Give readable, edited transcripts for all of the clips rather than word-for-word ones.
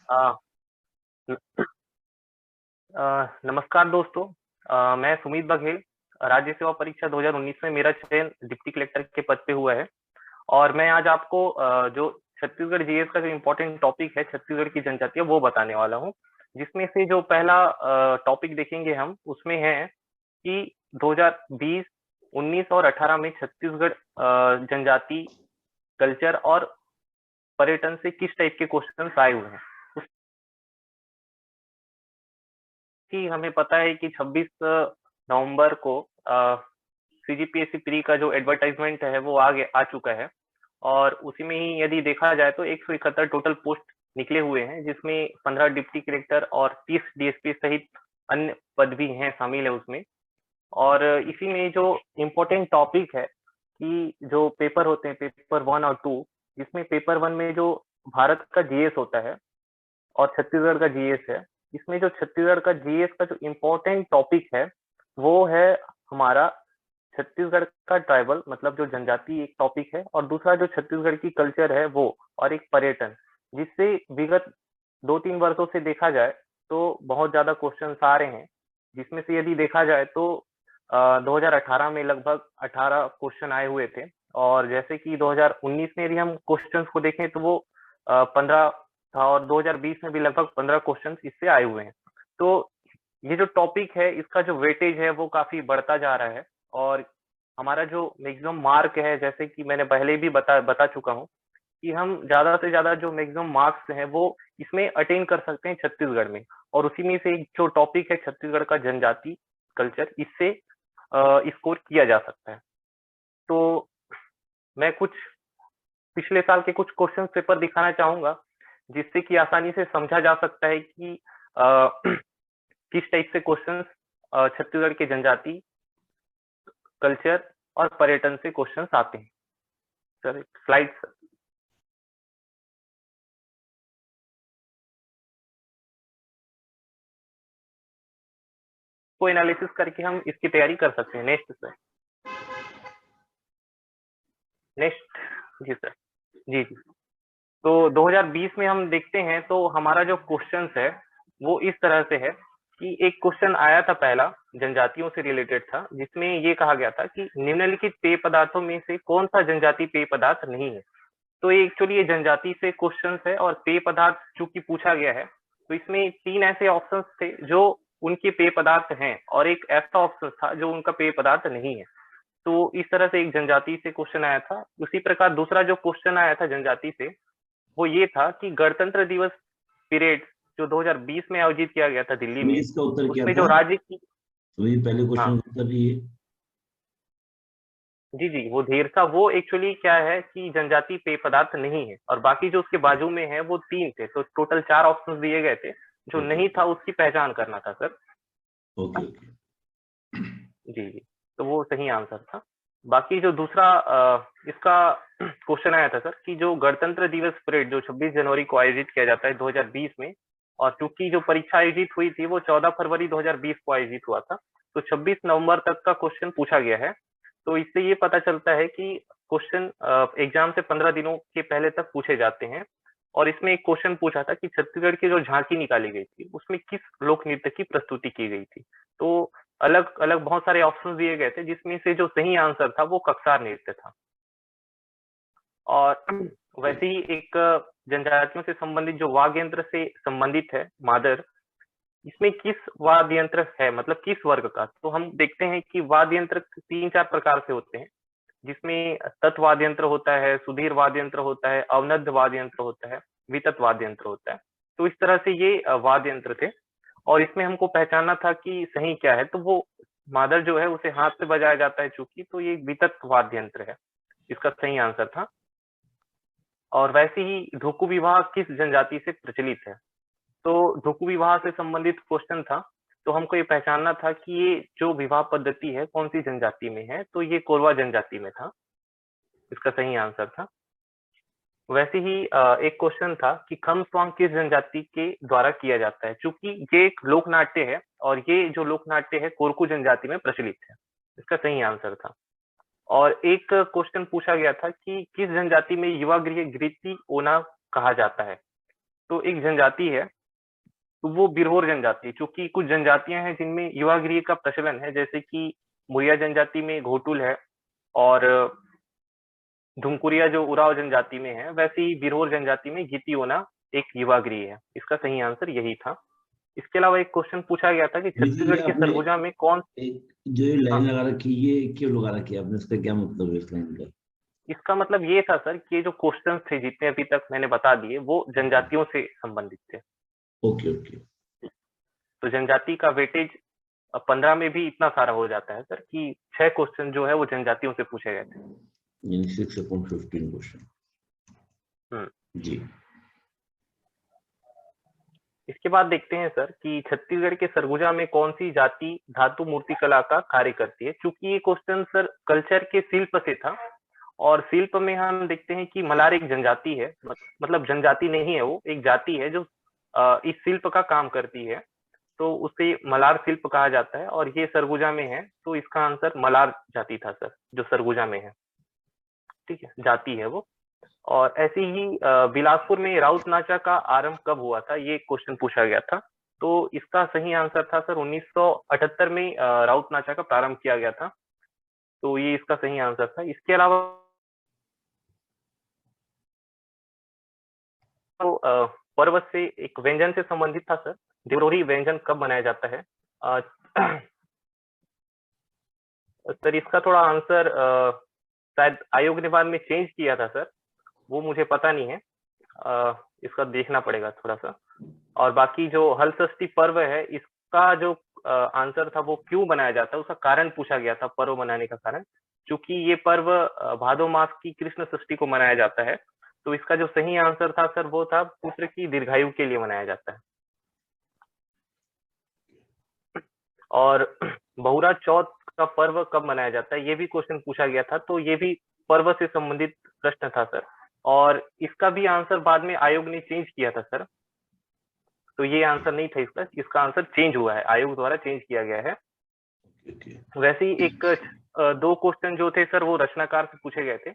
अ, नमस्कार दोस्तों। मैं सुमित बघेल। राज्य सेवा परीक्षा 2019 में मेरा चयन डिप्टी कलेक्टर के पद पे हुआ है और मैं आज आपको जो छत्तीसगढ़ जीएस का जो इम्पोर्टेंट टॉपिक है, छत्तीसगढ़ की जनजातियाँ, वो बताने वाला हूँ। जिसमें से जो पहला टॉपिक देखेंगे हम, उसमें है कि 2020, 19 और 18 में छत्तीसगढ़ जनजाति, कल्चर और पर्यटन से किस टाइप के क्वेश्चन्स आए हुए हैं। कि हमें पता है कि 26 नवंबर को सीजीपीएससी प्री का जो एडवर्टाइजमेंट है वो आ चुका है और उसी में ही यदि देखा जाए तो 171 टोटल पोस्ट निकले हुए हैं, जिसमें 15 डिप्टी कलेक्टर और 30 डीएसपी सहित अन्य पद भी हैं, शामिल है उसमें। और इसी में जो इम्पोर्टेंट टॉपिक है कि जो पेपर होते हैं, पेपर 1 और 2, जिसमें पेपर 1 में जो भारत का जीएस होता है और छत्तीसगढ़ का जीएस है। इसमें जो छत्तीसगढ़ का जीएस का जो इम्पोर्टेंट टॉपिक है, वो है हमारा छत्तीसगढ़ का ट्राइबल, मतलब जो जनजाति एक टॉपिक है, और दूसरा जो छत्तीसगढ़ की कल्चर है वो, और एक पर्यटन। जिससे विगत 2-3 वर्षों से देखा जाए तो बहुत ज़्यादा क्वेश्चन्स आ रहे हैं। जिसमें से यदि देखा जाए तो 2018 में लगभग 18 क्वेश्चन आए हुए थे और जैसे कि 2019 में यदि हम क्वेश्चंस को देखें तो वो 15 था और 2020 में भी लगभग 15 क्वेश्चंस इससे आए हुए हैं। तो ये जो टॉपिक है, इसका जो वेटेज है वो काफ़ी बढ़ता जा रहा है और हमारा जो मैक्सिमम मार्क है, जैसे कि मैंने पहले भी बता चुका हूँ कि हम ज़्यादा से ज़्यादा जो मैक्सिमम मार्क्स हैं वो इसमें अटेन कर सकते हैं छत्तीसगढ़ में, और उसी में से एक जो टॉपिक है छत्तीसगढ़ का जनजाति कल्चर, इससे स्कोर किया जा सकता है। तो मैं कुछ पिछले साल के कुछ क्वेश्चन पेपर दिखाना चाहूँगा, जिससे कि आसानी से समझा जा सकता है कि किस टाइप से क्वेश्चंस छत्तीसगढ़ के जनजाति, कल्चर और पर्यटन से क्वेश्चंस आते हैं। सर, स्लाइड्स को एनालिसिस करके हम इसकी तैयारी कर सकते हैं। Next sir. नेक्स्ट। जी सर। जी, जी। तो 2020 में हम देखते हैं तो हमारा जो क्वेश्चंस है वो इस तरह से है कि एक क्वेश्चन आया था पहला, जनजातियों से रिलेटेड था, जिसमें ये कहा गया था कि निम्नलिखित पेय पदार्थों में से कौन सा जनजाति पेय पदार्थ नहीं है। तो ये एक्चुअली ये जनजाति से क्वेश्चंस है और पेय पदार्थ चूंकि पूछा गया है, तो इसमें 3 ऐसे ऑप्शंस थे जो उनके पेय पदार्थ हैं और एक ऐसा ऑप्शन था जो उनका पेय पदार्थ नहीं है। तो इस तरह से एक जनजाति से क्वेश्चन आया था। उसी प्रकार दूसरा जो क्वेश्चन आया था जनजाति से, वो ये था कि गणतंत्र दिवस परेड जो 2020 में आयोजित किया गया था दिल्ली तो में, इसका उत्तर क्या उसमें जो था? राज्य की तो ये पहले हाँ, क्वेश्चन का उत्तर ये। जी, जी, वो ढेरसा वो एक्चुअली क्या है कि जनजाति पेय पदार्थ नहीं है और बाकी जो उसके बाजू में है वो 3 थे, तो टोटल 4 ऑप्शंस दिए गए थे। जो ओके, नहीं था उसकी पहचान करना था सर। Okay, okay. जी, जी। तो वो सही आंसर था। बाकी जो दूसरा इसका क्वेश्चन आया था सर कि जो गणतंत्र दिवस परेड जो 26 जनवरी को आयोजित किया जाता है 2020 में, और चूंकि जो परीक्षा आयोजित हुई थी वो 14 फरवरी 2020 को आयोजित हुआ था, तो 26 नवंबर तक का क्वेश्चन पूछा गया है। तो इससे ये पता चलता है कि क्वेश्चन एग्जाम से 15 दिनों के पहले तक पूछे जाते हैं। और इसमें एक क्वेश्चन पूछा था कि छत्तीसगढ़ की जो झांकी निकाली गई थी उसमें किस लोक नृत्य की प्रस्तुति की गई थी। तो अलग अलग बहुत सारे ऑप्शन दिए गए थे, जिसमें से जो सही आंसर था वो कक्सार नृत्य था। और वैसे ही एक जनजातियों से संबंधित जो वाद्य यंत्र से संबंधित है, मादर, इसमें किस वाद्य यंत्र है, मतलब किस वर्ग का। तो हम देखते हैं कि वाद्य यंत्र 3-4 प्रकार से होते हैं, जिसमें तत् वाद्य यंत्र होता है, सुधीर वाद्य यंत्र होता है, अवनद्ध वाद्य यंत्र होता है, वितत वाद्य यंत्र होता है। तो इस तरह से ये वाद्य यंत्र थे और इसमें हमको पहचानना था कि सही क्या है। तो वो मादर जो है उसे हाथ से बजाया जाता है चूंकि, तो ये वितत वाद्य यंत्र है, इसका सही आंसर था। और वैसे ही ढोकू विवाह किस जनजाति से प्रचलित है। तो ढोकू विवाह से संबंधित क्वेश्चन था, तो हमको ये पहचानना था कि ये जो विवाह पद्धति है कौन सी जनजाति में है, तो ये कोरवा जनजाति में था, इसका सही आंसर था। वैसे ही एक क्वेश्चन था कि खम स्वांग किस जनजाति के द्वारा किया जाता है, चूंकि ये एक लोक नाट्य है और ये जो लोक नाट्य है कोरकू जनजाति में प्रचलित है, इसका सही आंसर था। और एक क्वेश्चन पूछा गया था कि किस जनजाति में युवा गृह गृति ओना कहा जाता है। तो एक जनजाति है, तो वो बिरहोर जनजाति, चूंकि कुछ जनजातियां हैं जिनमें युवागृह का प्रचलन है, जैसे कि मुरिया जनजाति में घोटुल है, और धुमकुरिया जो उराव जनजाति में है, वैसे ही बिरहोर जनजाति में गीतियोना एक युवागृह है। इसका सही आंसर यही था। इसके अलावा एक क्वेश्चन पूछा गया था कि देखिए, छत्तीसगढ़ ये के आपने सरगुजा में कौन। एक जो ये हाँ, लाइन लगा रखी है, ये क्यों लगा रखी है आपने? इसका क्या मतलब है इस लाइन का? इसका मतलब ये था सर कि ये जो क्वेश्चंस थे जितने अभी तक मैंने बता दिए वो जनजातियों से संबंधित थे। Okay okay. तो जनजाति का वेटेज 15 में भी इतना सारा हो जाता है सर कि 6 क्वेश्चन जो है वो जनजातियों से पूछे गए थे। यानी 6/15 क्वेश्चन। हम्म। जी। इसके बाद देखते हैं सर कि छत्तीसगढ़ के सरगुजा में कौन सी जाति धातु मूर्ति कला का कार्य करती है। चूंकि ये क्वेश्चन सर कल्चर के शिल्प से था, और शिल्प में हम देखते हैं कि मलार एक जनजाति है, मतलब जनजाति नहीं है, वो एक जाति है जो इस शिल्प का काम करती है, तो उसे मलार शिल्प कहा जाता है, और ये सरगुजा में है, तो इसका आंसर मलार जाति था सर, जो सरगुजा में है। ठीक है, जाति है वो। और ऐसे ही बिलासपुर में राउत नाचा का आरंभ कब हुआ था, ये क्वेश्चन पूछा गया था। तो इसका सही आंसर था सर 1978 में राउत नाचा का प्रारंभ किया गया था। तो ये इसका सही आंसर था। इसके अलावा तो पर्व से एक व्यंजन से संबंधित था सर, देवरोही व्यंजन कब बनाया जाता है। अ, सर इसका थोड़ा आंसर शायद आयोग ने बाद में चेंज किया था सर, वो मुझे पता नहीं है, इसका देखना पड़ेगा थोड़ा सा। और बाकी जो हल षष्ठी पर्व है, इसका जो आंसर था वो क्यों बनाया जाता है, उसका कारण पूछा गया था, पर्व मनाने का कारण। चूंकि ये पर्व भादो मास की कृष्ण षष्ठी को मनाया जाता है, तो इसका जो सही आंसर था सर वो था पुत्र की दीर्घायु के लिए मनाया जाता है। और बहुरा चौथ का पर्व कब मनाया जाता है, ये भी क्वेश्चन पूछा गया था, तो ये भी पर्व से संबंधित प्रश्न था सर, और इसका भी आंसर बाद में आयोग ने चेंज किया था सर। तो ये आंसर नहीं था इसका, इसका आंसर चेंज हुआ है, आयोग द्वारा चेंज किया गया है। वैसे ही एक दो क्वेश्चन जो थे सर वो रचनाकार से पूछे गए थे।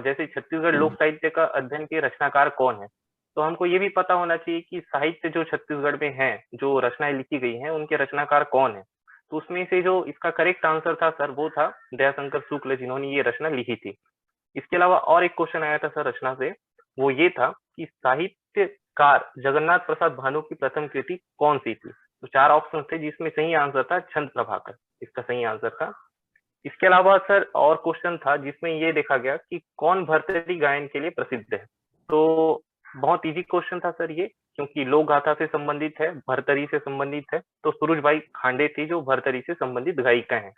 जैसे छत्तीसगढ़ लोक साहित्य का अध्ययन के रचनाकार कौन है, तो हमको ये भी पता होना चाहिए कि साहित्य जो छत्तीसगढ़ में है, जो रचनाएं लिखी गई हैं, उनके रचनाकार कौन है। तो उसमें से जो इसका करेक्ट आंसर था सर वो था दयाशंकर शुक्ल, जिन्होंने ये रचना लिखी थी। इसके अलावा और एक क्वेश्चन आया था सर रचना से, वो ये था कि साहित्यकार जगन्नाथ प्रसाद भानु की प्रथम कृति कौन सी थी। तो 4 ऑप्शन थे जिसमें सही आंसर था छंद प्रभाकर, इसका सही आंसर था। इसके अलावा सर और क्वेश्चन था जिसमें ये देखा गया कि कौन भर्तरी गायन के लिए प्रसिद्ध है। तो बहुत इजी क्वेश्चन था सर ये, क्योंकि लोक गाथा से संबंधित है, भर्तरी से संबंधित है, तो सुरुजबाई खांडे थी जो भर्तरी से संबंधित गायिका है।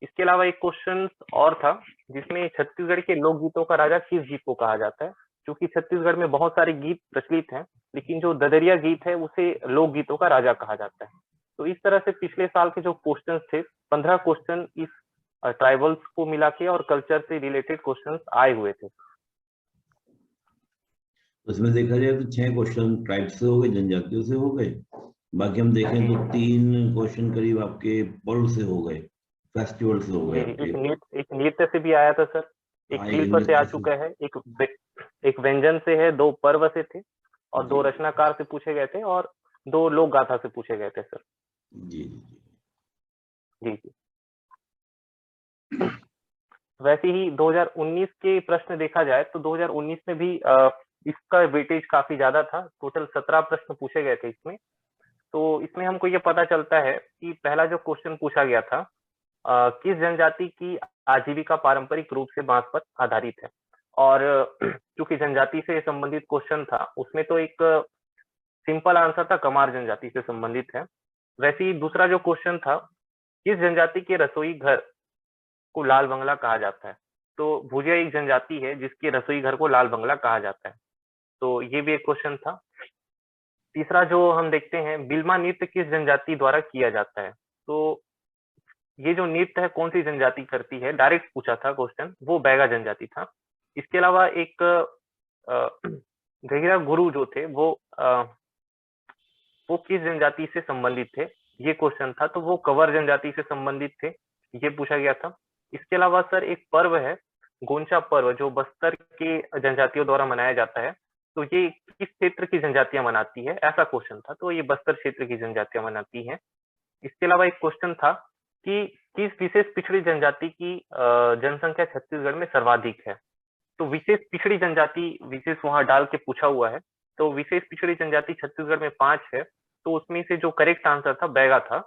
इसके अलावा एक क्वेश्चन और था जिसमें छत्तीसगढ़ के लोकगीतों का राजा किस गीत को कहा जाता है। क्योंकि छत्तीसगढ़ में बहुत सारे गीत प्रचलित हैं, लेकिन जो ददरिया गीत है उसे लोकगीतों का राजा कहा जाता है। तो इस तरह से पिछले साल के जो क्वेश्चन थे, 15 क्वेश्चन इस ट्राइबल्स को मिला के और कल्चर से रिलेटेड क्वेश्चन आए हुए थे। उसमें देखा जाए तो 6 क्वेश्चन ट्राइब से हो गए, जनजातियों से हो गए। बाकी हम देखें तो 3 क्वेश्चन करीब आपके पर्व से हो गए, फेस्टिवल से हो गए आपके। एक नृत्य से भी आया था सर, एक हाँ, शिल्प से आ चुका है, एक व्यंजन से है, 2 पर्व से थे, और 2 रचनाकार से पूछे गए थे, और 2 लोक गाथा से पूछे गए थे सर। जी जी जी जी। वैसे ही 2019 के प्रश्न देखा जाए तो 2019 में भी इसका वेटेज काफी ज्यादा था, टोटल 17 प्रश्न पूछे गए थे इसमें। तो इसमें हमको ये पता चलता है कि पहला जो क्वेश्चन पूछा गया था, किस जनजाति की आजीविका पारंपरिक रूप से बांस पर आधारित है। और चूंकि जनजाति से संबंधित क्वेश्चन था, उसमें तो एक सिंपल आंसर था, कमार जनजाति से संबंधित है। वैसे ही दूसरा जो क्वेश्चन था, किस जनजाति के रसोई घर को लाल बंगला कहा जाता है। तो भुजिया एक जनजाति है जिसके रसोई घर को लाल बंगला कहा जाता है, तो ये भी एक क्वेश्चन था। तीसरा जो हम देखते हैं, बिल्मा नृत्य किस जनजाति द्वारा किया जाता है। तो ये जो नृत्य है कौन सी जनजाति करती है, डायरेक्ट पूछा था क्वेश्चन, वो बैगा जनजाति था। इसके अलावा एक गहिरा गुरु जो थे वो किस जनजाति से संबंधित थे, ये क्वेश्चन था, तो वो कंवर जनजाति से संबंधित थे, ये पूछा गया था। इसके अलावा सर एक पर्व है गोंचा पर्व, जो बस्तर के जनजातियों द्वारा मनाया जाता है, तो ये किस क्षेत्र की जनजातियां मनाती है, ऐसा क्वेश्चन था। तो ये बस्तर क्षेत्र की जनजातियां मनाती हैं। इसके अलावा एक क्वेश्चन था कि किस विशेष पिछड़ी जनजाति की जनसंख्या छत्तीसगढ़ में सर्वाधिक है। तो विशेष पिछड़ी जनजाति विशेष वहां डाल के पूछा हुआ है। तो विशेष पिछड़ी जनजाति छत्तीसगढ़ में 5 है। तो उसमें से जो करेक्ट आंसर था बैगा था।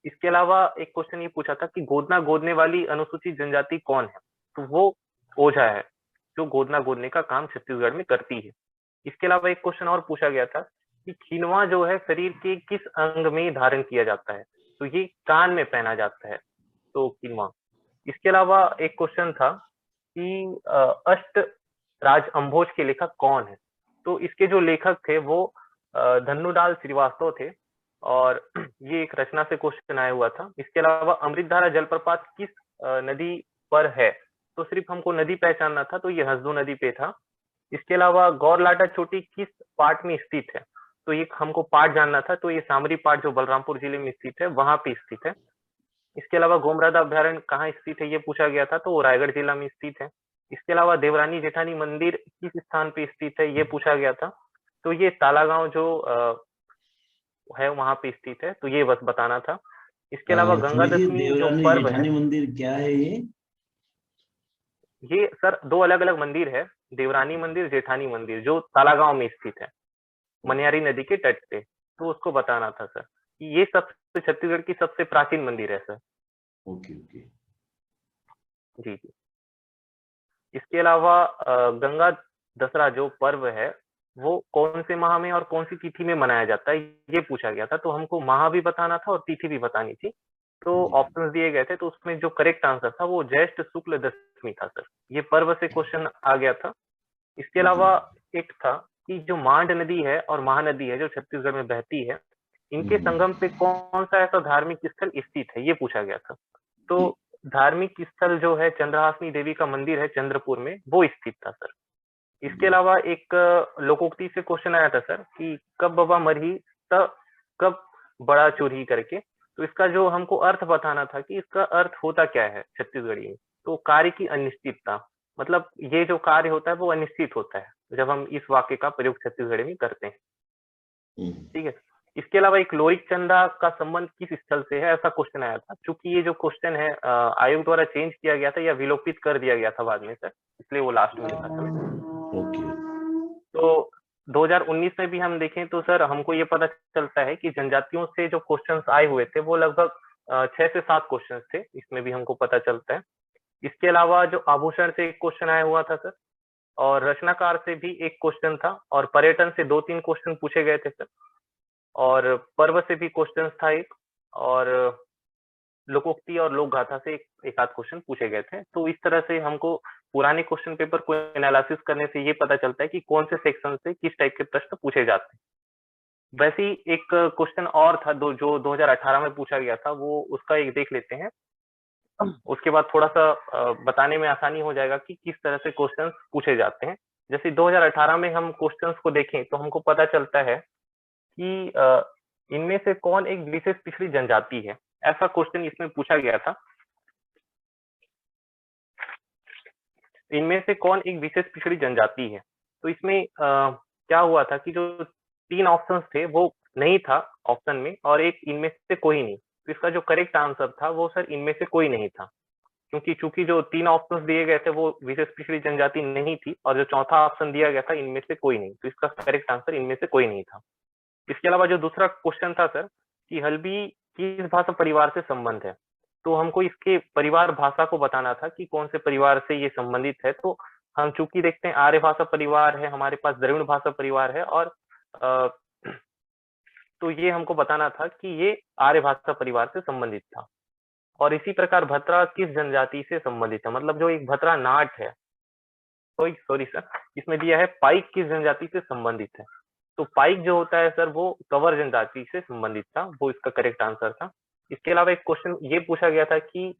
इसके अलावा एक क्वेश्चन ये पूछा था कि गोदना गोदने वाली अनुसूचित जनजाति कौन है। तो वो ओझा है, जो गोदना गोदने का काम छत्तीसगढ़ में करती है। इसके अलावा एक क्वेश्चन और पूछा गया था कि खिनवा जो है शरीर के किस अंग में धारण किया जाता है। तो ये कान में पहना जाता है, तो खिनवा। इसके अलावा एक क्वेश्चन था कि अष्ट राज अम्भोज के लेखक कौन है। तो इसके जो लेखक थे वो धन्नुलाल श्रीवास्तव थे, और ये एक रचना से क्वेश्चन आया हुआ था। इसके अलावा अमृतधारा जलप्रपात किस नदी पर है। तो सिर्फ हमको नदी पहचानना था, तो ये हसदो नदी पे था। इसके अलावा गौरलाटा चोटी किस पार्ट में स्थित है। तो ये हमको पार्ट जानना था, तो ये सामरी पार्ट जो बलरामपुर जिले में स्थित है वहां पे स्थित है। इसके अलावा गोमरादा अभ्यारण्य कहाँ स्थित है ये पूछा गया था, तो वो रायगढ़ जिला में स्थित है। इसके अलावा देवरानी जेठानी मंदिर किस स्थान पे स्थित है ये पूछा गया था। तो ये तालागांव जो है वहां पे स्थित है। तो ये बस बताना था। इसके अलावा गंगा सुनील जी, दशमी जो देवरानी पर्व है, जेठानी मंदिर क्या है ये सर 2 अलग-अलग मंदिर है। देवरानी मंदिर, जेठानी मंदिर, जो तालागांव में स्थित है, मनियारी नदी के तट पे। तो उसको बताना था सर कि ये सबसे छत्तीसगढ़ की सबसे प्राचीन मंदिर है सर। Okay okay. जी जी। इसके अलावा गंगा दसरा जो पर्व है वो कौन से माह में और कौन सी तिथि में मनाया जाता है ये पूछा गया था। तो हमको माह भी बताना था और तिथि भी बतानी थी। तो जी ऑप्शंस दिए गए थे, तो उसमें जो करेक्ट आंसर था वो ज्येष्ठ शुक्ल दशमी था सर। ये पर्व से क्वेश्चन आ गया था। इसके जी। अलावा एक था कि जो मांड नदी है और महानदी है जो छत्तीसगढ़ में बहती है, इनके संगम पे कौन सा ऐसा धार्मिक स्थल स्थित है ये पूछा गया था। तो जी। धार्मिक स्थल जो है चंद्रहासिनी देवी का मंदिर है चंद्रपुर में, वो स्थित था सर। इसके जी। अलावा एक लोकोक्ति से क्वेश्चन आया था सर कि कब बबा मरही त कब बड़ा चोरी करके। तो इसका जो हमको अर्थ बताना था कि इसका अर्थ होता क्या है छत्तीसगढ़ी में। तो कार्य की अनिश्चितता, मतलब ये जो कार्य होता है वो अनिश्चित होता है जब हम इस वाक्य का प्रयोग छत्तीसगढ़ी में करते हैं। ठीक है। इसके अलावा एक लोरिक चंदा का संबंध किस स्थल से है, ऐसा क्वेश्चन आया था। चूंकि ये जो क्वेश्चन है आयोग द्वारा चेंज किया गया था या विलोपित कर दिया गया था बाद में सर, इसलिए वो लास्ट में लिखा था मैंने। ओके। तो 2019 में भी हम देखें तो सर हमको ये पता चलता है कि जनजातियों से जो क्वेश्चंस आए हुए थे वो लगभग 6 से 7 क्वेश्चंस थे, इसमें भी हमको पता चलता है। इसके अलावा जो आभूषण से एक क्वेश्चन आया हुआ था सर, और रचनाकार से भी एक क्वेश्चन था, और पर्यटन से 2-3 क्वेश्चन पूछे गए थे सर, और पर्व से भी क्वेश्चन था एक, और लोकोक्ति और लोक गाथा से एक आध क्वेश्चन पूछे गए थे। तो इस तरह से हमको पुराने क्वेश्चन पेपर को एनालिसिस करने से ये पता चलता है कि कौन से सेक्शन से किस टाइप के प्रश्न पूछे जाते हैं। वैसे ही एक क्वेश्चन और था जो 2018 में पूछा गया था, वो उसका एक देख लेते हैं। उसके बाद थोड़ा सा बताने में आसानी हो जाएगा कि किस तरह से क्वेश्चंस पूछे जाते हैं। जैसे 2018 में हम क्वेश्चंस को देखें तो हमको पता चलता है कि इनमें से कौन एक विशेष पिछड़ी जनजाति है, ऐसा क्वेश्चन इसमें पूछा गया था। इनमें से कौन एक विशेष पिछड़ी जनजाति है। तो इसमें क्या हुआ था कि जो 3 ऑप्शंस थे वो नहीं था ऑप्शन में, और एक इनमें से कोई नहीं। तो इसका जो करेक्ट आंसर था वो सर इनमें से कोई नहीं था, क्योंकि चूंकि जो 3 ऑप्शंस दिए गए थे वो विशेष पिछड़ी जनजाति नहीं थी, और जो चौथा ऑप्शन दिया गया था इनमें से कोई नहीं। तो इसका करेक्ट आंसर इनमें से कोई नहीं था। इसके अलावा जो दूसरा क्वेश्चन था सर कि हल्बी किस भाषा परिवार से संबंध है। तो हमको इसके परिवार भाषा को बताना था कि कौन से परिवार से ये संबंधित है। तो हम चूंकि देखते हैं आर्य भाषा परिवार है, हमारे पास द्रविड़ भाषा परिवार है, और तो ये हमको बताना था कि ये आर्य भाषा परिवार से संबंधित था। और इसी प्रकार भत्रा किस जनजाति से संबंधित है, मतलब जो एक भत्रा नाट है, सॉरी सर, इसमें दिया है पाइक किस जनजाति से संबंधित है। तो पाइक जो होता है सर वो कंवर जनजाति से संबंधित था, वो इसका करेक्ट आंसर था। इसके अलावा एक क्वेश्चन ये पूछा गया था कि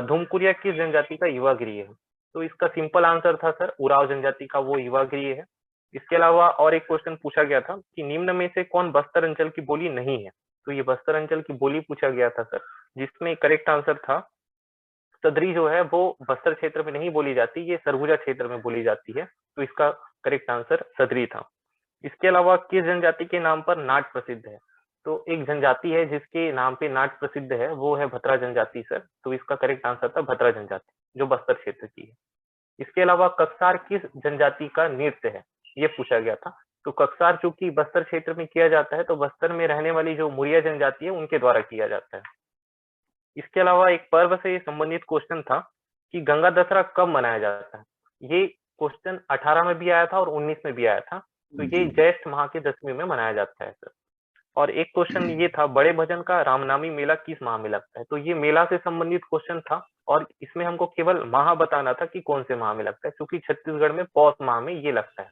धूमकुरिया किस जनजाति का युवा गृह है। तो इसका सिंपल आंसर था सर उराव जनजाति का वो युवा गृह है। इसके अलावा और एक क्वेश्चन पूछा गया था कि निम्न में से कौन बस्तर अंचल की बोली नहीं है। तो ये बस्तर अंचल की बोली पूछा गया था सर, जिसमें करेक्ट आंसर था सदरी जो है वो बस्तर क्षेत्र में नहीं बोली जाती, ये सरगुजा क्षेत्र में बोली जाती है। तो इसका करेक्ट आंसर सदरी था। इसके अलावा किस जनजाति के नाम पर नाट प्रसिद्ध है? तो एक जनजाति है जिसके नाम पे नाट प्रसिद्ध है, वो है भतरा जनजाति सर। तो इसका करेक्ट आंसर था भतरा जनजाति, जो बस्तर क्षेत्र की है। इसके अलावा कक्सार किस जनजाति का नृत्य है, ये पूछा गया था। तो कक्सार चूंकि बस्तर क्षेत्र में किया जाता है, तो बस्तर में रहने वाली जो मुरिया जनजाति है उनके द्वारा किया जाता है। इसके अलावा एक पर्व से संबंधित क्वेश्चन था कि गंगा दशहरा कब मनाया जाता है। ये क्वेश्चन 18 में भी आया था और 19 में भी आया था। तो ये ज्येष्ठ माह के दशमी में मनाया जाता है सर। और एक क्वेश्चन ये था, बड़े भजन का रामनामी मेला किस माह में लगता है? तो ये मेला से संबंधित क्वेश्चन था और इसमें हमको केवल माह बताना था कि कौन से माह में लगता है, क्योंकि छत्तीसगढ़ में पौष माह में ये लगता है।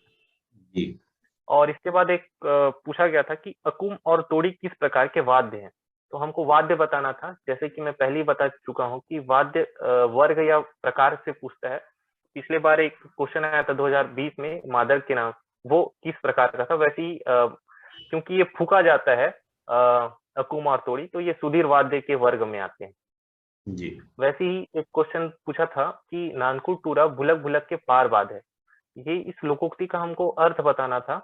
जी। और इसके बाद एक पूछा गया था कि अकुम और तोड़ी किस प्रकार के वाद्य हैं। तो हमको वाद्य बताना था, जैसे कि मैं पहले ही बता चुका हूँ कि वाद्य वर्ग या प्रकार से पूछता है। पिछले बार एक क्वेश्चन आया था 2020 में मादक के नाम, वो किस प्रकार का था। वैसे ही क्योंकि ये फूका जाता है अकुम और तोड़ी, तो ये सुधीर वाद्य के वर्ग में आते हैं जी। वैसे ही एक क्वेश्चन पूछा था कि नानकुट टूरा भुलक भुलक के पार बाद है। ये इस लोकोक्ति का हमको अर्थ बताना था।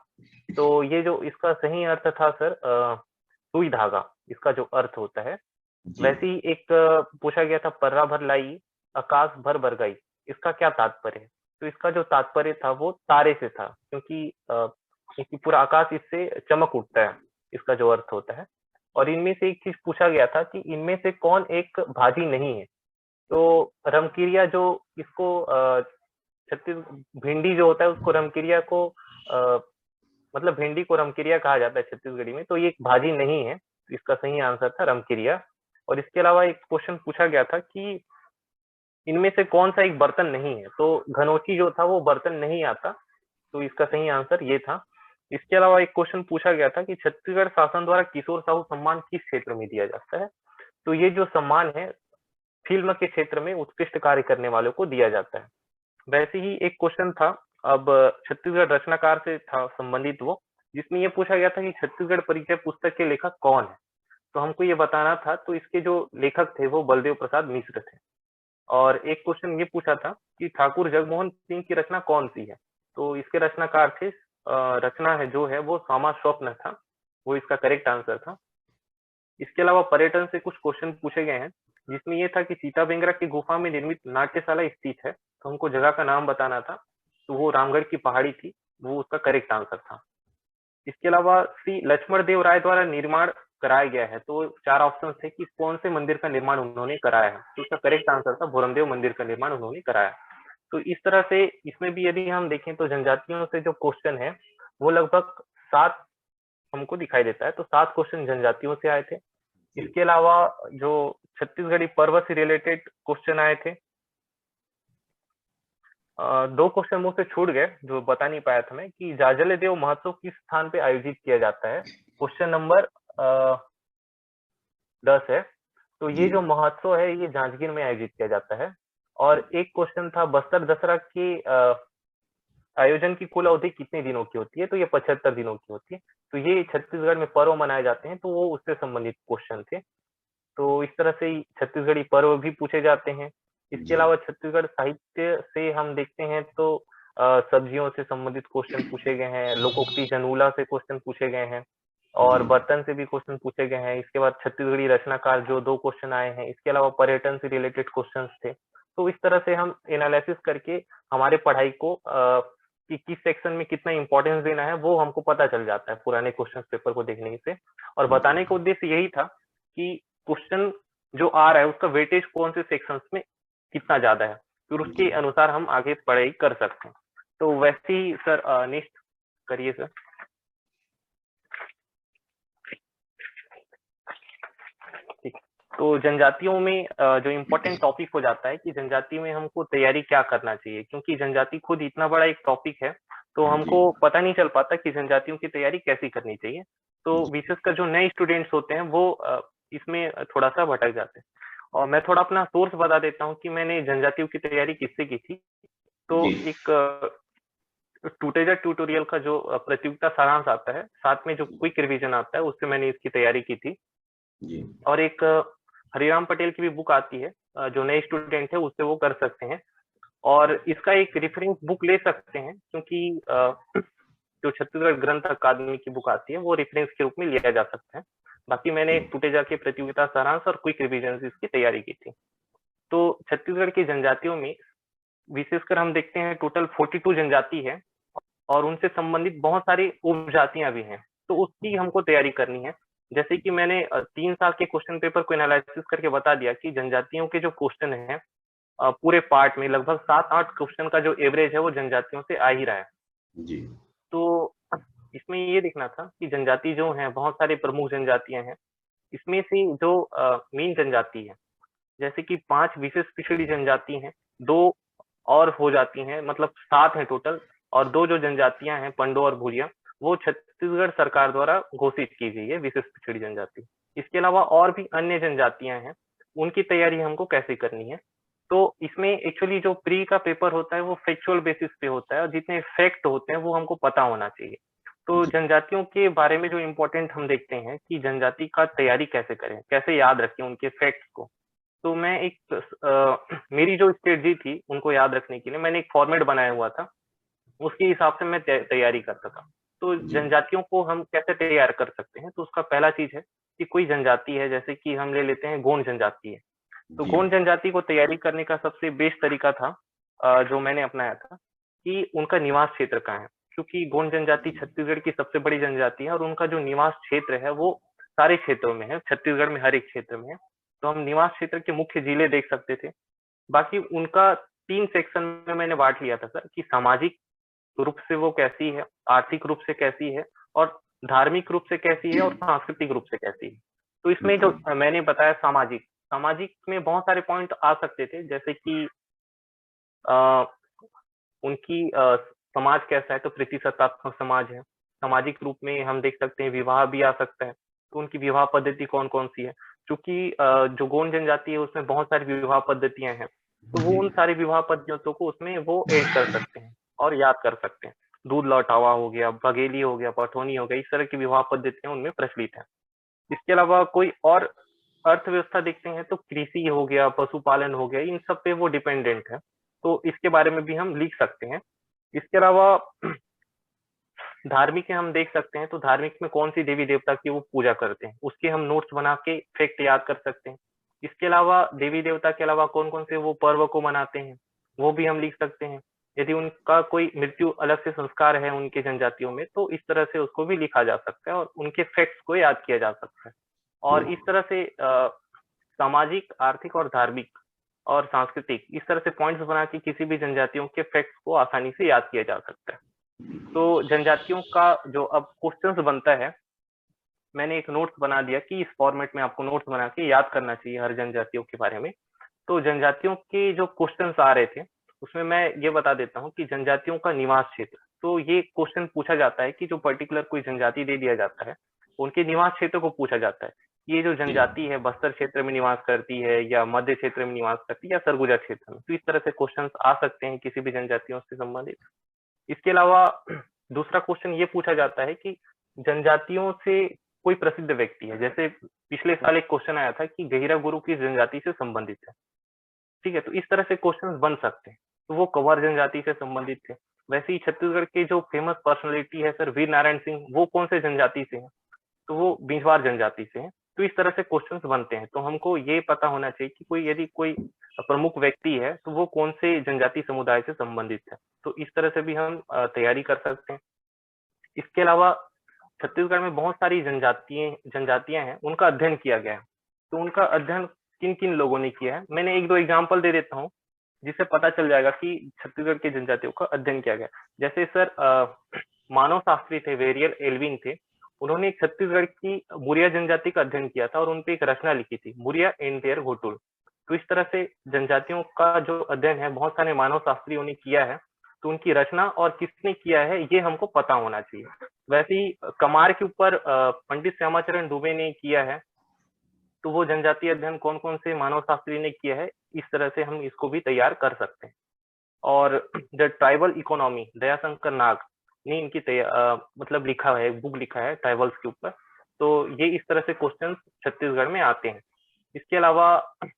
तो ये जो इसका सही अर्थ था सर, सुई धागा, इसका जो अर्थ होता है। वैसे ही एक पूछा गया था, पर्रा भर लाई आकाश भर बरगाई, इसका क्या तात्पर्य है? तो इसका जो तात्पर्य था वो तारे से था, क्योंकि पूरा आकाश इससे चमक उठता है, इसका जो अर्थ होता है। और इनमें से एक चीज पूछा गया था कि इनमें से कौन एक भाजी नहीं है। तो रमकीरिया जो इसको छत्तीस भिंडी जो होता है उसको रमकीरिया को मतलब भिंडी को रमकीरिया कहा जाता है छत्तीसगढ़ी में, तो ये एक भाजी नहीं है। इसका सही आंसर था रमकीरिया। और इसके अलावा एक क्वेश्चन पूछा गया था कि इनमें से कौन सा एक बर्तन नहीं है। तो घनोची जो था वो बर्तन नहीं आता, तो इसका सही आंसर ये था। इसके अलावा एक क्वेश्चन पूछा गया था कि छत्तीसगढ़ शासन द्वारा किशोर साहू सम्मान किस क्षेत्र में दिया जाता है। तो ये जो सम्मान है फिल्म के क्षेत्र में उत्कृष्ट कार्य करने वालों को दिया जाता है। वैसे ही एक क्वेश्चन था, अब छत्तीसगढ़ रचनाकार से था संबंधित वो, जिसमें ये पूछा गया था कि छत्तीसगढ़ परिचय पुस्तक के लेखक कौन है। तो हमको ये बताना था, तो इसके जो लेखक थे वो बलदेव प्रसाद मिश्र थे। और एक क्वेश्चन ये पूछा था कि ठाकुर जगमोहन सिंह की रचना कौन सी है। तो इसके रचनाकार थे रचना है जो है वो सामा स्वप्न था, वो इसका करेक्ट आंसर था। इसके अलावा पर्यटन से कुछ क्वेश्चन पूछे गए हैं, जिसमें ये था कि सीता बेंगरा की गुफा में निर्मित नाट्यशाला स्थित है। तो हमको जगह का नाम बताना था, तो वो रामगढ़ की पहाड़ी थी, वो उसका करेक्ट आंसर था। इसके अलावा श्री लक्ष्मण देव राय द्वारा निर्माण कराया गया है। तो 4 ऑप्शन थे कि कौन से मंदिर का निर्माण उन्होंने कराया है। तो उसका करेक्ट आंसर था भोरमदेव मंदिर का निर्माण उन्होंने कराया। तो इस तरह से इसमें भी यदि हम देखें तो जनजातियों से जो क्वेश्चन है वो लगभग 7 हमको दिखाई देता है। तो 7 क्वेश्चन जनजातियों से आए थे। इसके अलावा जो छत्तीसगढ़ी पर्व से रिलेटेड क्वेश्चन आए थे, 2 क्वेश्चन मुझसे छूट गए जो बता नहीं पाया था मैं, कि जाजल देव महोत्सव किस स्थान पे आयोजित किया जाता है। क्वेश्चन नंबर 10 है। तो ये जो महोत्सव है ये जांजगीर में आयोजित किया जाता है। और एक क्वेश्चन था, बस्तर दशहरा के आयोजन की कुल अवधि कितने दिनों की होती है। तो ये 75 दिनों की होती है। तो ये छत्तीसगढ़ में पर्व मनाए जाते हैं, तो वो उससे संबंधित क्वेश्चन थे। तो इस तरह से छत्तीसगढ़ी पर्व भी पूछे जाते हैं। इसके अलावा छत्तीसगढ़ साहित्य से हम देखते हैं तो सब्जियों से संबंधित क्वेश्चन पूछे गए हैं, लोकोक्ति जनूला से क्वेश्चन पूछे गए हैं, और बर्तन से भी क्वेश्चन पूछे गए हैं। इसके बाद छत्तीसगढ़ी रचनाकार जो 2 क्वेश्चन आए हैं। इसके अलावा पर्यटन से रिलेटेड क्वेश्चन थे। तो इस तरह से हम एनालिसिस करके हमारे पढ़ाई को कि किस सेक्शन में कितना इंपॉर्टेंस देना है वो हमको पता चल जाता है पुराने क्वेश्चन पेपर को देखने से। और बताने का उद्देश्य यही था कि क्वेश्चन जो आ रहा है उसका वेटेज कौन से सेक्शंस में कितना ज्यादा है, फिर उसके अनुसार हम आगे पढ़ाई कर सकते हैं। तो वैसे ही सर नेक्स्ट करिए सर। ठीक, तो जनजातियों में जो इम्पोर्टेंट टॉपिक हो जाता है कि जनजाति में हमको तैयारी क्या करना चाहिए, क्योंकि जनजाति खुद इतना बड़ा एक टॉपिक है, तो हमको पता नहीं चल पाता कि जनजातियों की तैयारी कैसी करनी चाहिए। तो विशेषकर जो नए स्टूडेंट्स होते हैं वो इसमें थोड़ा सा भटक जाते हैं। और मैं थोड़ा अपना सोर्स बता देता हूँ कि मैंने जनजातियों की तैयारी किससे की थी। तो एक टूटेजा ट्यूटोरियल का जो प्रतियोगिता सारांश आता है, साथ में जो क्विक रिवीजन आता है, उससे मैंने इसकी तैयारी की थी। और एक हरिराम पटेल की भी बुक आती है, जो नए स्टूडेंट है उससे वो कर सकते हैं, और इसका एक रेफरेंस बुक ले सकते हैं, क्योंकि जो छत्तीसगढ़ ग्रंथ अकादमी की बुक आती है वो रेफरेंस के रूप में लिया जा सकता है। बाकी मैंने टूटे जाके प्रतियोगिता सारांश और क्विक रिवीजन इसकी तैयारी की थी। तो छत्तीसगढ़ की जनजातियों में विशेषकर हम देखते हैं टोटल 42 जनजाति है, और उनसे संबंधित बहुत सारी उपजातियां भी हैं, तो उसकी हमको तैयारी करनी है। जैसे कि मैंने 3 साल के क्वेश्चन पेपर को एनालिसिस करके बता दिया कि जनजातियों के जो क्वेश्चन है पूरे पार्ट में लगभग 7-8 क्वेश्चन का जो एवरेज है वो जनजातियों से आ ही रहा है। जी। तो इसमें ये देखना था कि जनजाति जो है, बहुत सारी प्रमुख जनजातियां हैं, इसमें से जो मेन जनजाति है, जैसे कि 5 विशेष पिछड़ी जनजाति हैं, 2 और हो जाती हैं, मतलब 7 हैं टोटल, और 2 जो जनजातियां हैं पंडो और भूरिया, वो छत्तीसगढ़ सरकार द्वारा घोषित की गई है विशेष पिछड़ी जनजाति। इसके अलावा और भी अन्य जनजातियां हैं, उनकी तैयारी हमको कैसे करनी है। तो इसमें एक्चुअली जो प्री का पेपर होता है वो फैक्चुअल बेसिस पे होता है, और जितने फैक्ट होते हैं वो हमको पता होना चाहिए। तो जनजातियों के बारे में जो इम्पोर्टेंट हम देखते हैं कि जनजाति का तैयारी कैसे करें, कैसे याद रखें उनके फैक्ट्स को। तो मैं मेरी जो स्ट्रेटजी थी उनको याद रखने के लिए मैंने एक फॉर्मेट बनाया हुआ था, उसके हिसाब से मैं तैयारी करता था। तो जनजातियों को हम कैसे तैयार कर सकते हैं, तो उसका पहला चीज है कि कोई जनजाति है, जैसे कि हम ले लेते हैं गोंड जनजाति है। तो गोंड जनजाति को तैयारी करने का सबसे बेस्ट तरीका था जो मैंने अपनाया था, कि उनका निवास क्षेत्र कहाँ है, क्योंकि गोंड जनजाति छत्तीसगढ़ की सबसे बड़ी जनजाति है, और उनका जो निवास क्षेत्र है वो सारे क्षेत्रों में है, छत्तीसगढ़ में हर एक क्षेत्र में है। तो हम निवास क्षेत्र के मुख्य जिले देख सकते थे। बाकी उनका 3 सेक्शन में मैंने बांट लिया था सर, कि सामाजिक रूप से वो कैसी है, आर्थिक रूप से कैसी है, और धार्मिक रूप से कैसी है, और सांस्कृतिक रूप से कैसी है। तो इसमें जो मैंने बताया सामाजिक, सामाजिक में बहुत सारे पॉइंट आ सकते थे, जैसे कि उनकी समाज कैसा है, तो प्रतिशतात्मक समाज है। सामाजिक रूप में हम देख सकते हैं विवाह भी आ सकता है, तो उनकी विवाह पद्धति कौन-कौन सी है, क्योंकि जो गोंड जनजाति है उसमें बहुत सारी विवाह पद्धतियां हैं, तो वो उन सारी विवाह पद्धतियों को उसमें वो ऐड कर सकते हैं और याद कर सकते हैं। दूध लौटावा हो गया, बघेली हो गया, पठौनी हो गई, इस तरह की विवाह पद्धतियां उनमें प्रचलित है। इसके अलावा कोई और अर्थव्यवस्था देखते हैं तो कृषि हो गया, पशुपालन हो गया, इन सब पे वो डिपेंडेंट है, तो इसके बारे में भी हम लिख सकते हैं। इसके अलावा धार्मिक हम देख सकते हैं, तो धार्मिक में कौन सी देवी देवता की वो पूजा करते हैं, उसके हम नोट्स बना के फैक्ट याद कर सकते हैं। इसके अलावा देवी देवता के अलावा कौन कौन से वो पर्व को मनाते हैं, वो भी हम लिख सकते हैं। यदि उनका कोई मृत्यु अलग से संस्कार है उनके जनजातियों में, तो इस तरह से उसको भी लिखा जा सकता है और उनके फैक्ट्स को याद किया जा सकता है। और इस तरह से सामाजिक, आर्थिक और धार्मिक और सांस्कृतिक, इस तरह से पॉइंट्स बना के किसी भी जनजातियों के फैक्ट्स को आसानी से याद किया जा सकता है। तो जनजातियों का जो अब क्वेश्चंस बनता है, मैंने एक नोट्स बना दिया कि इस फॉर्मेट में आपको नोट्स बना के याद करना चाहिए हर जनजातियों के बारे में। तो जनजातियों के जो क्वेश्चंस आ रहे थे, उसमें मैं ये बता देता हूँ कि जनजातियों का निवास क्षेत्र, तो ये क्वेश्चन पूछा जाता है कि जो पर्टिकुलर कोई जनजाति दे दिया जाता है, उनके निवास क्षेत्र को पूछा जाता है। ये जो जनजाति है बस्तर क्षेत्र में निवास करती है, या मध्य क्षेत्र में निवास करती है, या सरगुजा क्षेत्र में, तो इस तरह से क्वेश्चंस आ सकते हैं किसी भी जनजातियों से संबंधित। इसके अलावा दूसरा क्वेश्चन ये पूछा जाता है कि जनजातियों से कोई प्रसिद्ध व्यक्ति है, जैसे पिछले साल एक क्वेश्चन आया था कि गहिरा गुरु किस जनजाति से संबंधित है, ठीक है, तो इस तरह से क्वेश्चंस बन सकते हैं। तो वो कव्वार जनजाति से संबंधित थे। वैसे ही छत्तीसगढ़ के जो फेमस पर्सनालिटी है सर वीर नारायण सिंह, वो कौन से जनजाति से हैं, तो वो बिझवार जनजाति से हैं। तो इस तरह से क्वेश्चंस बनते हैं, तो हमको ये पता होना चाहिए कि यदि कोई प्रमुख व्यक्ति है तो वो कौन से जनजाति समुदाय से संबंधित है। तो इस तरह से भी हम तैयारी कर सकते हैं। इसके अलावा छत्तीसगढ़ में बहुत सारी जनजातियां हैं, उनका अध्ययन किया गया है। तो उनका अध्ययन किन किन लोगों ने किया है, मैंने 1-2 एग्जाम्पल दे देता हूँ, जिससे पता चल जाएगा कि छत्तीसगढ़ की जनजातियों का अध्ययन किया गया। जैसे सर मानव शास्त्री थे, वेरियल एल्विन थे, उन्होंने छत्तीसगढ़ की मुरिया जनजाति का अध्ययन किया था और उनपे एक रचना लिखी थी, मुरिया एंड देयर घोटुल। तो इस तरह से जनजातियों का जो अध्ययन है बहुत सारे मानव शास्त्रियों ने किया है, तो उनकी रचना और किसने किया है ये हमको पता होना चाहिए। वैसे ही कमार के ऊपर पंडित श्यामाचरण दुबे ने किया है, तो वो जनजातीय अध्ययन कौन कौन से मानव शास्त्री ने किया है, इस तरह से हम इसको भी तैयार कर सकते हैं। और द ट्राइबल इकोनॉमी, दयाशंकर नाग ने इनकी मतलब लिखा है, बुक लिखा है ट्राइबल्स के ऊपर। तो ये इस तरह से क्वेश्चन छत्तीसगढ़ में आते हैं। इसके अलावा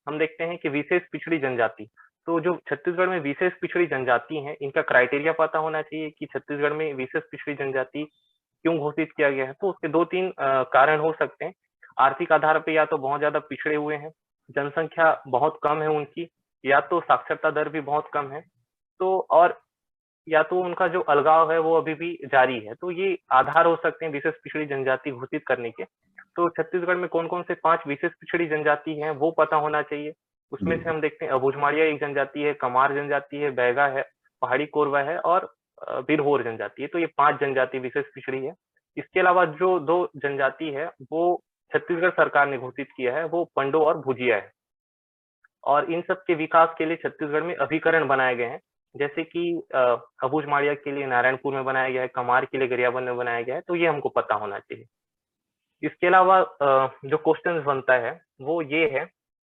हम देखते हैं कि विशेष पिछड़ी जनजाति, तो जो छत्तीसगढ़ में विशेष पिछड़ी जनजाति हैं, इनका क्राइटेरिया पता होना चाहिए कि छत्तीसगढ़ में विशेष पिछड़ी जनजाति क्यों घोषित किया गया है। तो उसके 2-3 कारण हो सकते हैं। आर्थिक आधार पे या तो बहुत ज़्यादा पिछड़े हुए हैं, जनसंख्या बहुत कम है उनकी, या तो साक्षरता दर भी बहुत कम है, तो और या तो उनका जो अलगाव है वो अभी भी जारी है। तो ये आधार हो सकते हैं विशेष पिछड़ी जनजाति घोषित करने के। तो छत्तीसगढ़ में कौन-कौन से 5 विशेष पिछड़ी जनजाति हैं, वो पता होना चाहिए। उसमें से हम देखते हैं अबूझमाड़िया एक जनजाति है, कमार जनजाति है, बैगा है, पहाड़ी कोरवा है और बिरहोर जनजाति है। तो ये 5 जनजाति विशेष पिछड़ी है। इसके अलावा जो 2 जनजाति है, वो छत्तीसगढ़ सरकार ने घोषित किया है, वो पंडो और भुजिया है। और इन सब के विकास के लिए छत्तीसगढ़ में अभिकरण बनाए गए हैं। जैसे कि अबूझमाड़िया के लिए नारायणपुर में बनाया गया है, कमार के लिए गरियाबंद में बनाया गया है, तो ये हमको पता होना चाहिए। इसके अलावा जो क्वेश्चन बनता है वो ये है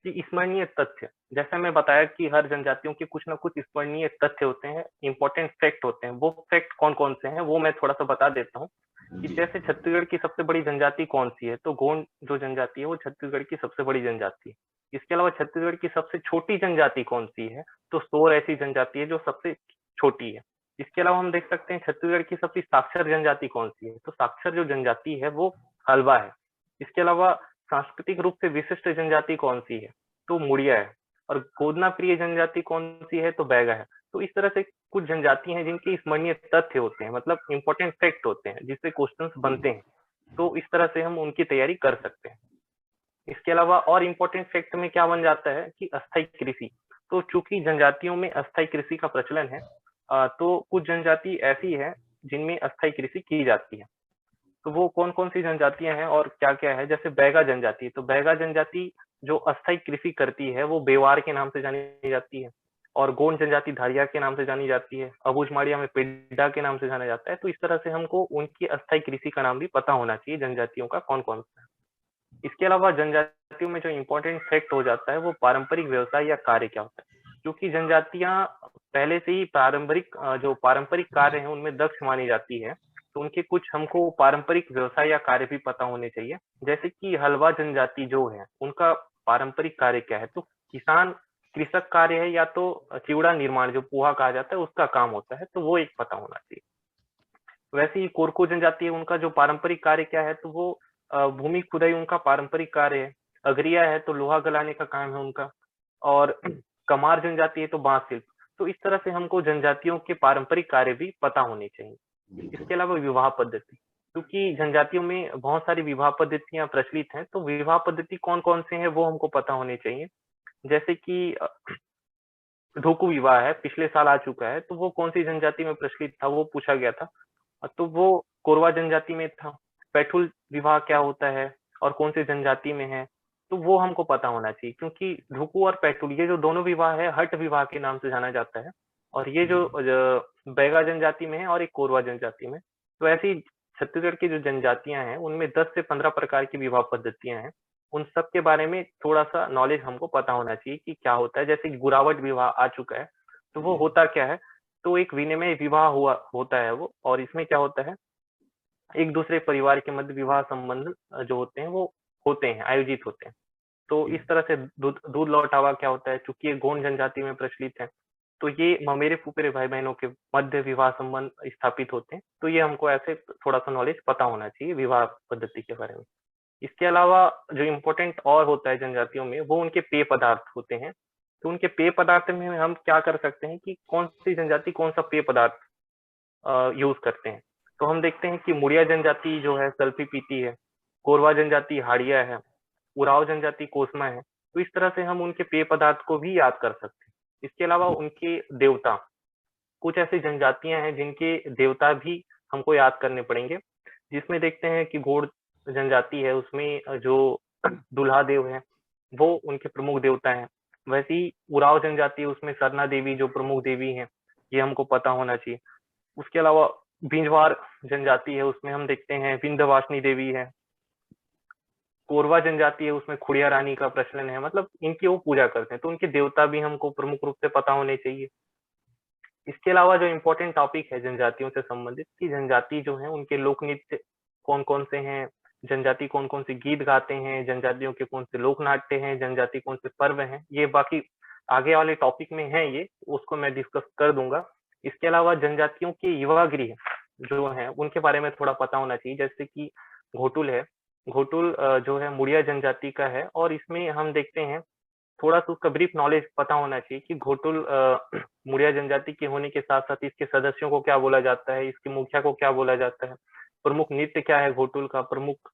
कि स्मरणीय तथ्य, जैसे मैं बताया कि हर जनजातियों के कुछ ना कुछ स्मरणीय तथ्य होते हैं, इंपॉर्टेंट फैक्ट होते हैं। वो फैक्ट कौन कौन से हैं वो मैं थोड़ा सा बता देता हूँ कि जैसे छत्तीसगढ़ की सबसे बड़ी जनजाति कौन सी है, तो गोंड जो जनजाति है वो छत्तीसगढ़ की सबसे बड़ी जनजाति है। इसके अलावा छत्तीसगढ़ की सबसे छोटी जनजाति कौन सी है, तो सोर ऐसी जनजाति है जो सबसे छोटी है। इसके अलावा हम देख सकते हैं छत्तीसगढ़ की सबसे साक्षर जनजाति कौन सी है, तो साक्षर जो जनजाति है वो हल्बा है। इसके अलावा सांस्कृतिक रूप से विशिष्ट जनजाति कौन सी है, तो मुड़िया है। और गोदना प्रिय जनजाति कौन सी है, तो बैगा है। तो इस तरह से कुछ जनजाति हैं जिनके स्मरणीय तथ्य होते हैं, मतलब इंपॉर्टेंट फैक्ट होते हैं जिससे क्वेश्चंस बनते हैं। तो इस तरह से हम उनकी तैयारी कर सकते हैं। इसके अलावा और इम्पोर्टेंट फैक्ट में क्या बन जाता है कि अस्थायी कृषि। तो चूंकि जनजातियों में अस्थायी कृषि का प्रचलन है, तो कुछ जनजाति ऐसी है जिनमें अस्थायी कृषि की जाती है। तो वो कौन कौन सी जनजातियां हैं और क्या क्या है, जैसे बैगा जनजाति। तो बैगा जनजाति जो अस्थायी कृषि करती है वो बेवार के नाम से जानी जाती है, और गोंड जनजाति धारिया के नाम से जानी जाती है, अबूझमाड़िया में पेड्डा के नाम से जाना जाता है। तो इस तरह से हमको उनकी अस्थायी कृषि का नाम भी पता होना चाहिए, जनजातियों का कौन कौन सा है। इसके अलावा जनजातियों में जो इम्पोर्टेंट फैक्ट हो जाता है वो पारंपरिक व्यवसाय या कार्य क्या होता है, क्योंकि जनजातियां पहले से ही जो पारंपरिक कार्य हैं उनमें दक्ष मानी जाती है। तो उनके कुछ हमको पारंपरिक व्यवसाय या कार्य भी पता होने चाहिए। जैसे कि हलवा जनजाति जो है उनका पारंपरिक कार्य क्या है, तो किसान कृषक कार्य है, या तो चिवड़ा निर्माण जो पोहा कहा जाता है उसका काम होता है, तो वो एक पता होना चाहिए। वैसे ही कोरको जनजाति है, उनका जो पारंपरिक कार्य क्या है, तो वो भूमि खुदाई उनका पारंपरिक कार्य है। अगरिया है तो लोहा गलाने का काम है उनका। और कमार जनजाति है तो बांस शिल्प। तो इस तरह से हमको जनजातियों के पारंपरिक कार्य भी पता होने चाहिए। इसके अलावा विवाह पद्धति, क्योंकि जनजातियों में बहुत सारी विवाह पद्धतियां प्रचलित हैं, तो विवाह पद्धति कौन कौन से हैं वो हमको पता होने चाहिए। जैसे कि ढोकू विवाह है, पिछले साल आ चुका है, तो वो कौन सी जनजाति में प्रचलित था वो पूछा गया था, तो वो कोरवा जनजाति में था। पैठुल विवाह क्या होता है और कौन सी जनजाति में है, तो वो हमको पता होना चाहिए, क्योंकि ढुकू और पैठुल ये जो दोनों विवाह है हट विवाह के नाम से जाना जाता है, और ये जो बैगा जनजाति में है और एक कोरवा जनजाति में। तो ऐसी ही छत्तीसगढ़ की जो जनजातियां हैं उनमें 10 से 15 प्रकार की विवाह पद्धतियां हैं। उन सब के बारे में थोड़ा सा नॉलेज हमको पता होना चाहिए कि क्या होता है। जैसे कि गुरावट विवाह आ चुका है, तो वो होता क्या है, तो एक विनिमय विवाह हुआ होता है वो, और इसमें क्या होता है, एक दूसरे परिवार के मध्य विवाह संबंध जो होते हैं वो होते हैं, आयोजित होते हैं। तो इस तरह से दूध दूध लौटावा क्या होता है, चूंकि ये गोंड जनजाति में प्रचलित है, तो ये ममेरे फुफेरे भाई बहनों के मध्य विवाह संबंध स्थापित होते हैं। तो ये हमको ऐसे थोड़ा सा नॉलेज पता होना चाहिए विवाह पद्धति के बारे में। इसके अलावा जो इम्पोर्टेंट और होता है जनजातियों में, वो उनके पेय पदार्थ होते हैं। तो उनके पेय पदार्थ में हम क्या कर सकते हैं कि कौन सी जनजाति कौन सा पेय पदार्थ यूज करते हैं। तो हम देखते हैं कि मुड़िया जनजाति जो है सल्फी पीती है, कोरवा जनजाति हाड़िया है, उराव जनजाति कोसमा है। तो इस तरह से हम उनके पेय पदार्थ को भी याद कर सकते हैं। इसके अलावा उनके देवता, कुछ ऐसी जनजातियां हैं जिनके देवता भी हमको याद करने पड़ेंगे, जिसमें देखते हैं कि घोड़ जनजाति है, उसमें जो दुल्हा देव है वो उनके प्रमुख देवता हैं। वैसे ही उराव जनजाति है, उसमें सरना देवी जो प्रमुख देवी हैं, ये हमको पता होना चाहिए। उसके अलावा बिंजवार जनजाति है, उसमें हम देखते हैं विंध्यवासिनी देवी है। कोरवा जनजाति है, उसमें खुड़िया रानी का प्रचलन है, मतलब इनकी वो पूजा करते हैं, तो उनके देवता भी हमको प्रमुख रूप से पता होने चाहिए। इसके अलावा जो इम्पोर्टेंट टॉपिक है जनजातियों से संबंधित, कि जनजाति जो है उनके लोक नृत्य कौन कौन से हैं, जनजाति कौन कौन से गीत गाते हैं, जनजातियों के कौन से लोक नाट्य हैं, जनजाति कौन से पर्व हैं, ये बाकी आगे वाले टॉपिक में है, ये उसको मैं डिस्कस कर दूंगा। इसके अलावा जनजातियों के युवा गृह जो है उनके बारे में थोड़ा पता होना चाहिए, जैसे कि घोटुल है। घोटुल जो है मुड़िया जनजाति का है, और इसमें हम देखते हैं थोड़ा सा उसका ब्रीफ नॉलेज पता होना चाहिए कि घोटुल मुड़िया जनजाति के होने के साथ साथ इसके सदस्यों को क्या बोला जाता है, इसके मुखिया को क्या बोला जाता है, प्रमुख नृत्य क्या है घोटुल का, प्रमुख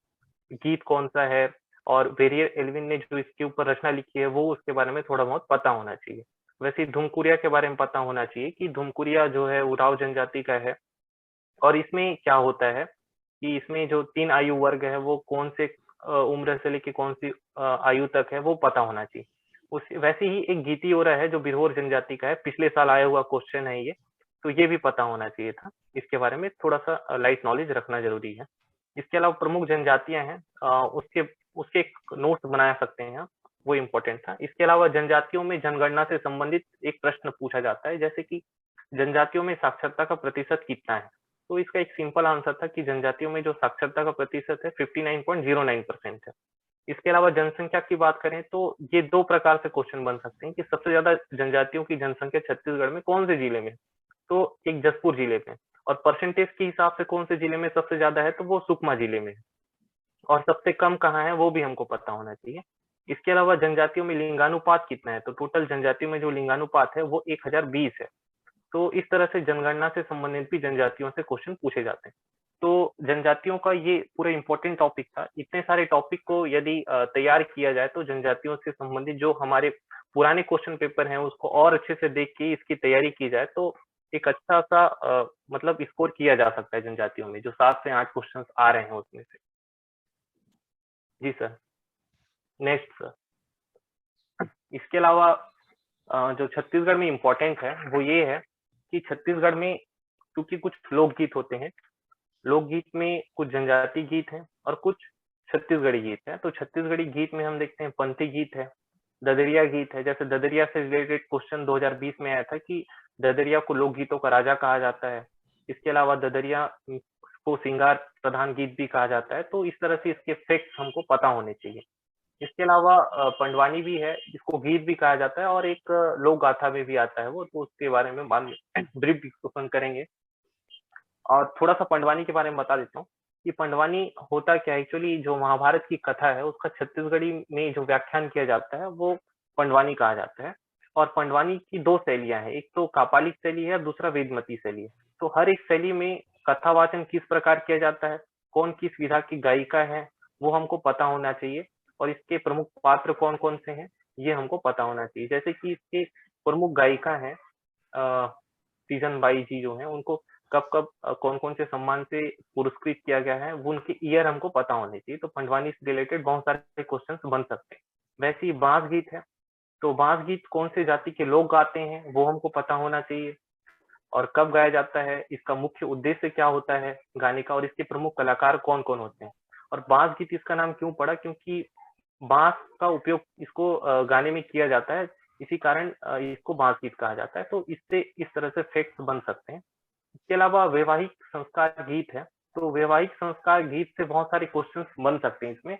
गीत कौन सा है, और वेरियर एल्विन ने जो इसके ऊपर रचना लिखी है वो उसके बारे में थोड़ा बहुत पता होना चाहिए। वैसे ही धुमकुरिया के बारे में पता होना चाहिए कि धुमकुरिया जो है उराव जनजाति का है, और इसमें क्या होता है कि इसमें जो 3 आयु वर्ग है वो कौन से उम्र से लेके कौन सी आयु तक है वो पता होना चाहिए। उस वैसे ही एक गीती हो रहा है जो बिरहोर जनजाति का है, पिछले साल आया हुआ क्वेश्चन है ये, तो ये भी पता होना चाहिए था। इसके बारे में थोड़ा सा लाइट नॉलेज रखना जरूरी है। इसके अलावा प्रमुख जनजातियां हैं, उसके उसके नोट्स बना सकते हैं आप, वो इम्पोर्टेंट था। इसके अलावा जनजातियों में जनगणना से संबंधित एक प्रश्न पूछा जाता है, जैसे कि जनजातियों में साक्षरता का प्रतिशत कितना है। तो इसका एक सिंपल आंसर था कि जनजातियों में जो साक्षरता का प्रतिशत है 59.09% है। इसके अलावा जनसंख्या की बात करें तो ये 2 प्रकार से क्वेश्चन बन सकते हैं कि सबसे ज्यादा जनजातियों की जनसंख्या छत्तीसगढ़ में कौन से जिले में, तो एक जसपुर जिले में, और परसेंटेज के हिसाब से कौन से जिले में सबसे ज्यादा है तो वो सुकमा जिले में है, और सबसे कम कहाँ है वो भी हमको पता होना चाहिए। इसके अलावा जनजातियों में लिंगानुपात कितना है, तो टोटल जनजातियों में जो लिंगानुपात है वो 1020 है। तो इस तरह से जनगणना से संबंधित भी जनजातियों से क्वेश्चन पूछे जाते हैं। तो जनजातियों का ये पूरा इंपॉर्टेंट टॉपिक था। इतने सारे टॉपिक को यदि तैयार किया जाए तो जनजातियों से संबंधित जो हमारे पुराने क्वेश्चन पेपर हैं उसको और अच्छे से देख के इसकी तैयारी की जाए तो एक अच्छा सा मतलब स्कोर किया जा सकता है जनजातियों में, जो 7 से 8 क्वेश्चन आ रहे हैं उसमें से। जी सर। Next sir. इसके अलावा जो छत्तीसगढ़ में इम्पोर्टेंट है वो ये है कि छत्तीसगढ़ में क्योंकि कुछ लोकगीत होते हैं, लोकगीत में कुछ जनजाति गीत हैं और कुछ छत्तीसगढ़ी गीत हैं। तो छत्तीसगढ़ी गीत में हम देखते हैं पंथी गीत है, ददरिया गीत है। जैसे ददरिया से रिलेटेड क्वेश्चन 2020 में आया था कि ददरिया को लोकगीतों का राजा कहा जाता है। इसके अलावा ददरिया को सिंगार प्रधान गीत भी कहा जाता है। तो इस तरह से इसके फैक्ट्स हमको पता होने चाहिए। इसके अलावा पंडवानी भी है जिसको गीत भी कहा जाता है, और एक लोक गाथा में भी आता है वो, तो उसके बारे में बाद में ब्रीफ डिस्कशन करेंगे। और थोड़ा सा पंडवानी के बारे में बता देता हूँ कि पंडवानी होता क्या है। एक्चुअली जो महाभारत की कथा है उसका छत्तीसगढ़ी में जो व्याख्यान किया जाता है वो पंडवानी कहा जाता है। और पंडवानी की 2 शैलियां हैं, एक तो कापालिक शैली है और दूसरा वेदमती शैली है। तो हर एक शैली में कथावाचन किस प्रकार किया जाता है, कौन किस विधा की गायिका है, वो हमको पता होना चाहिए। और इसके प्रमुख पात्र कौन कौन से हैं ये हमको पता होना चाहिए। जैसे कि इसके प्रमुख गायिका है सीजन बाई जी जो है, उनको कब कब कौन कौन से सम्मान से पुरस्कृत किया गया है वो उनके ईयर हमको पता होने चाहिए। तो पंडवानी से रिलेटेड बहुत सारे क्वेश्चन बन सकते हैं। वैसे ही बांस गीत है, तो बांस गीत कौन से जाति के लोग गाते हैं वो हमको पता होना चाहिए, और कब गाया जाता है, इसका मुख्य उद्देश्य क्या होता है गाने का, और इसके प्रमुख कलाकार कौन कौन होते हैं। और बांस गीत इसका नाम क्यों पड़ा, क्योंकि बांस का उपयोग इसको गाने में किया जाता है, इसी कारण इसको बांस गीत कहा जाता है। तो इससे इस तरह से फैक्ट्स बन सकते हैं। इसके अलावा वैवाहिक संस्कार गीत है, तो वैवाहिक संस्कार गीत से बहुत सारे क्वेश्चन बन सकते हैं इसमें।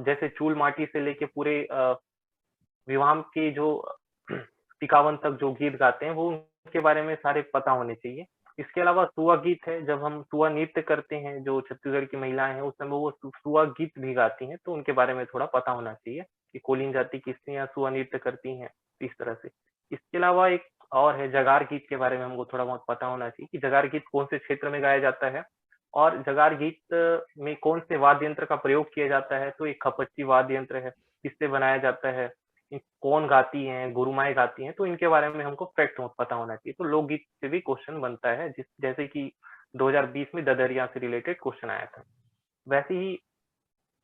जैसे चूल माटी से लेके पूरे विवाह के जो 51 तक जो गीत गाते हैं वो उनके बारे में सारे पता होने चाहिए। इसके अलावा सुआ गीत है, जब हम सुआ नृत्य करते हैं जो छत्तीसगढ़ की महिलाएं हैं उस समय वो सुआ गीत भी गाती हैं, तो उनके बारे में थोड़ा पता होना चाहिए कि कोलिन जाति की स्त्रियां सुआ नृत्य करती हैं इस तरह से। इसके अलावा एक और है जगार गीत के बारे में हमको थोड़ा बहुत पता होना चाहिए कि जगार गीत कौन से क्षेत्र में गाया जाता है, और जगार गीत में कौन से वाद्य यंत्र का प्रयोग किया जाता है। तो एक खपच्ची वाद्य यंत्र है, किससे बनाया जाता है, कौन गाती हैं, गुरुमाएँ गाती हैं, तो इनके बारे में हमको फैक्ट पता होना चाहिए। तो लोकगीत से भी क्वेश्चन बनता है, जैसे कि 2020 में ददरिया से रिलेटेड क्वेश्चन आया था। वैसे ही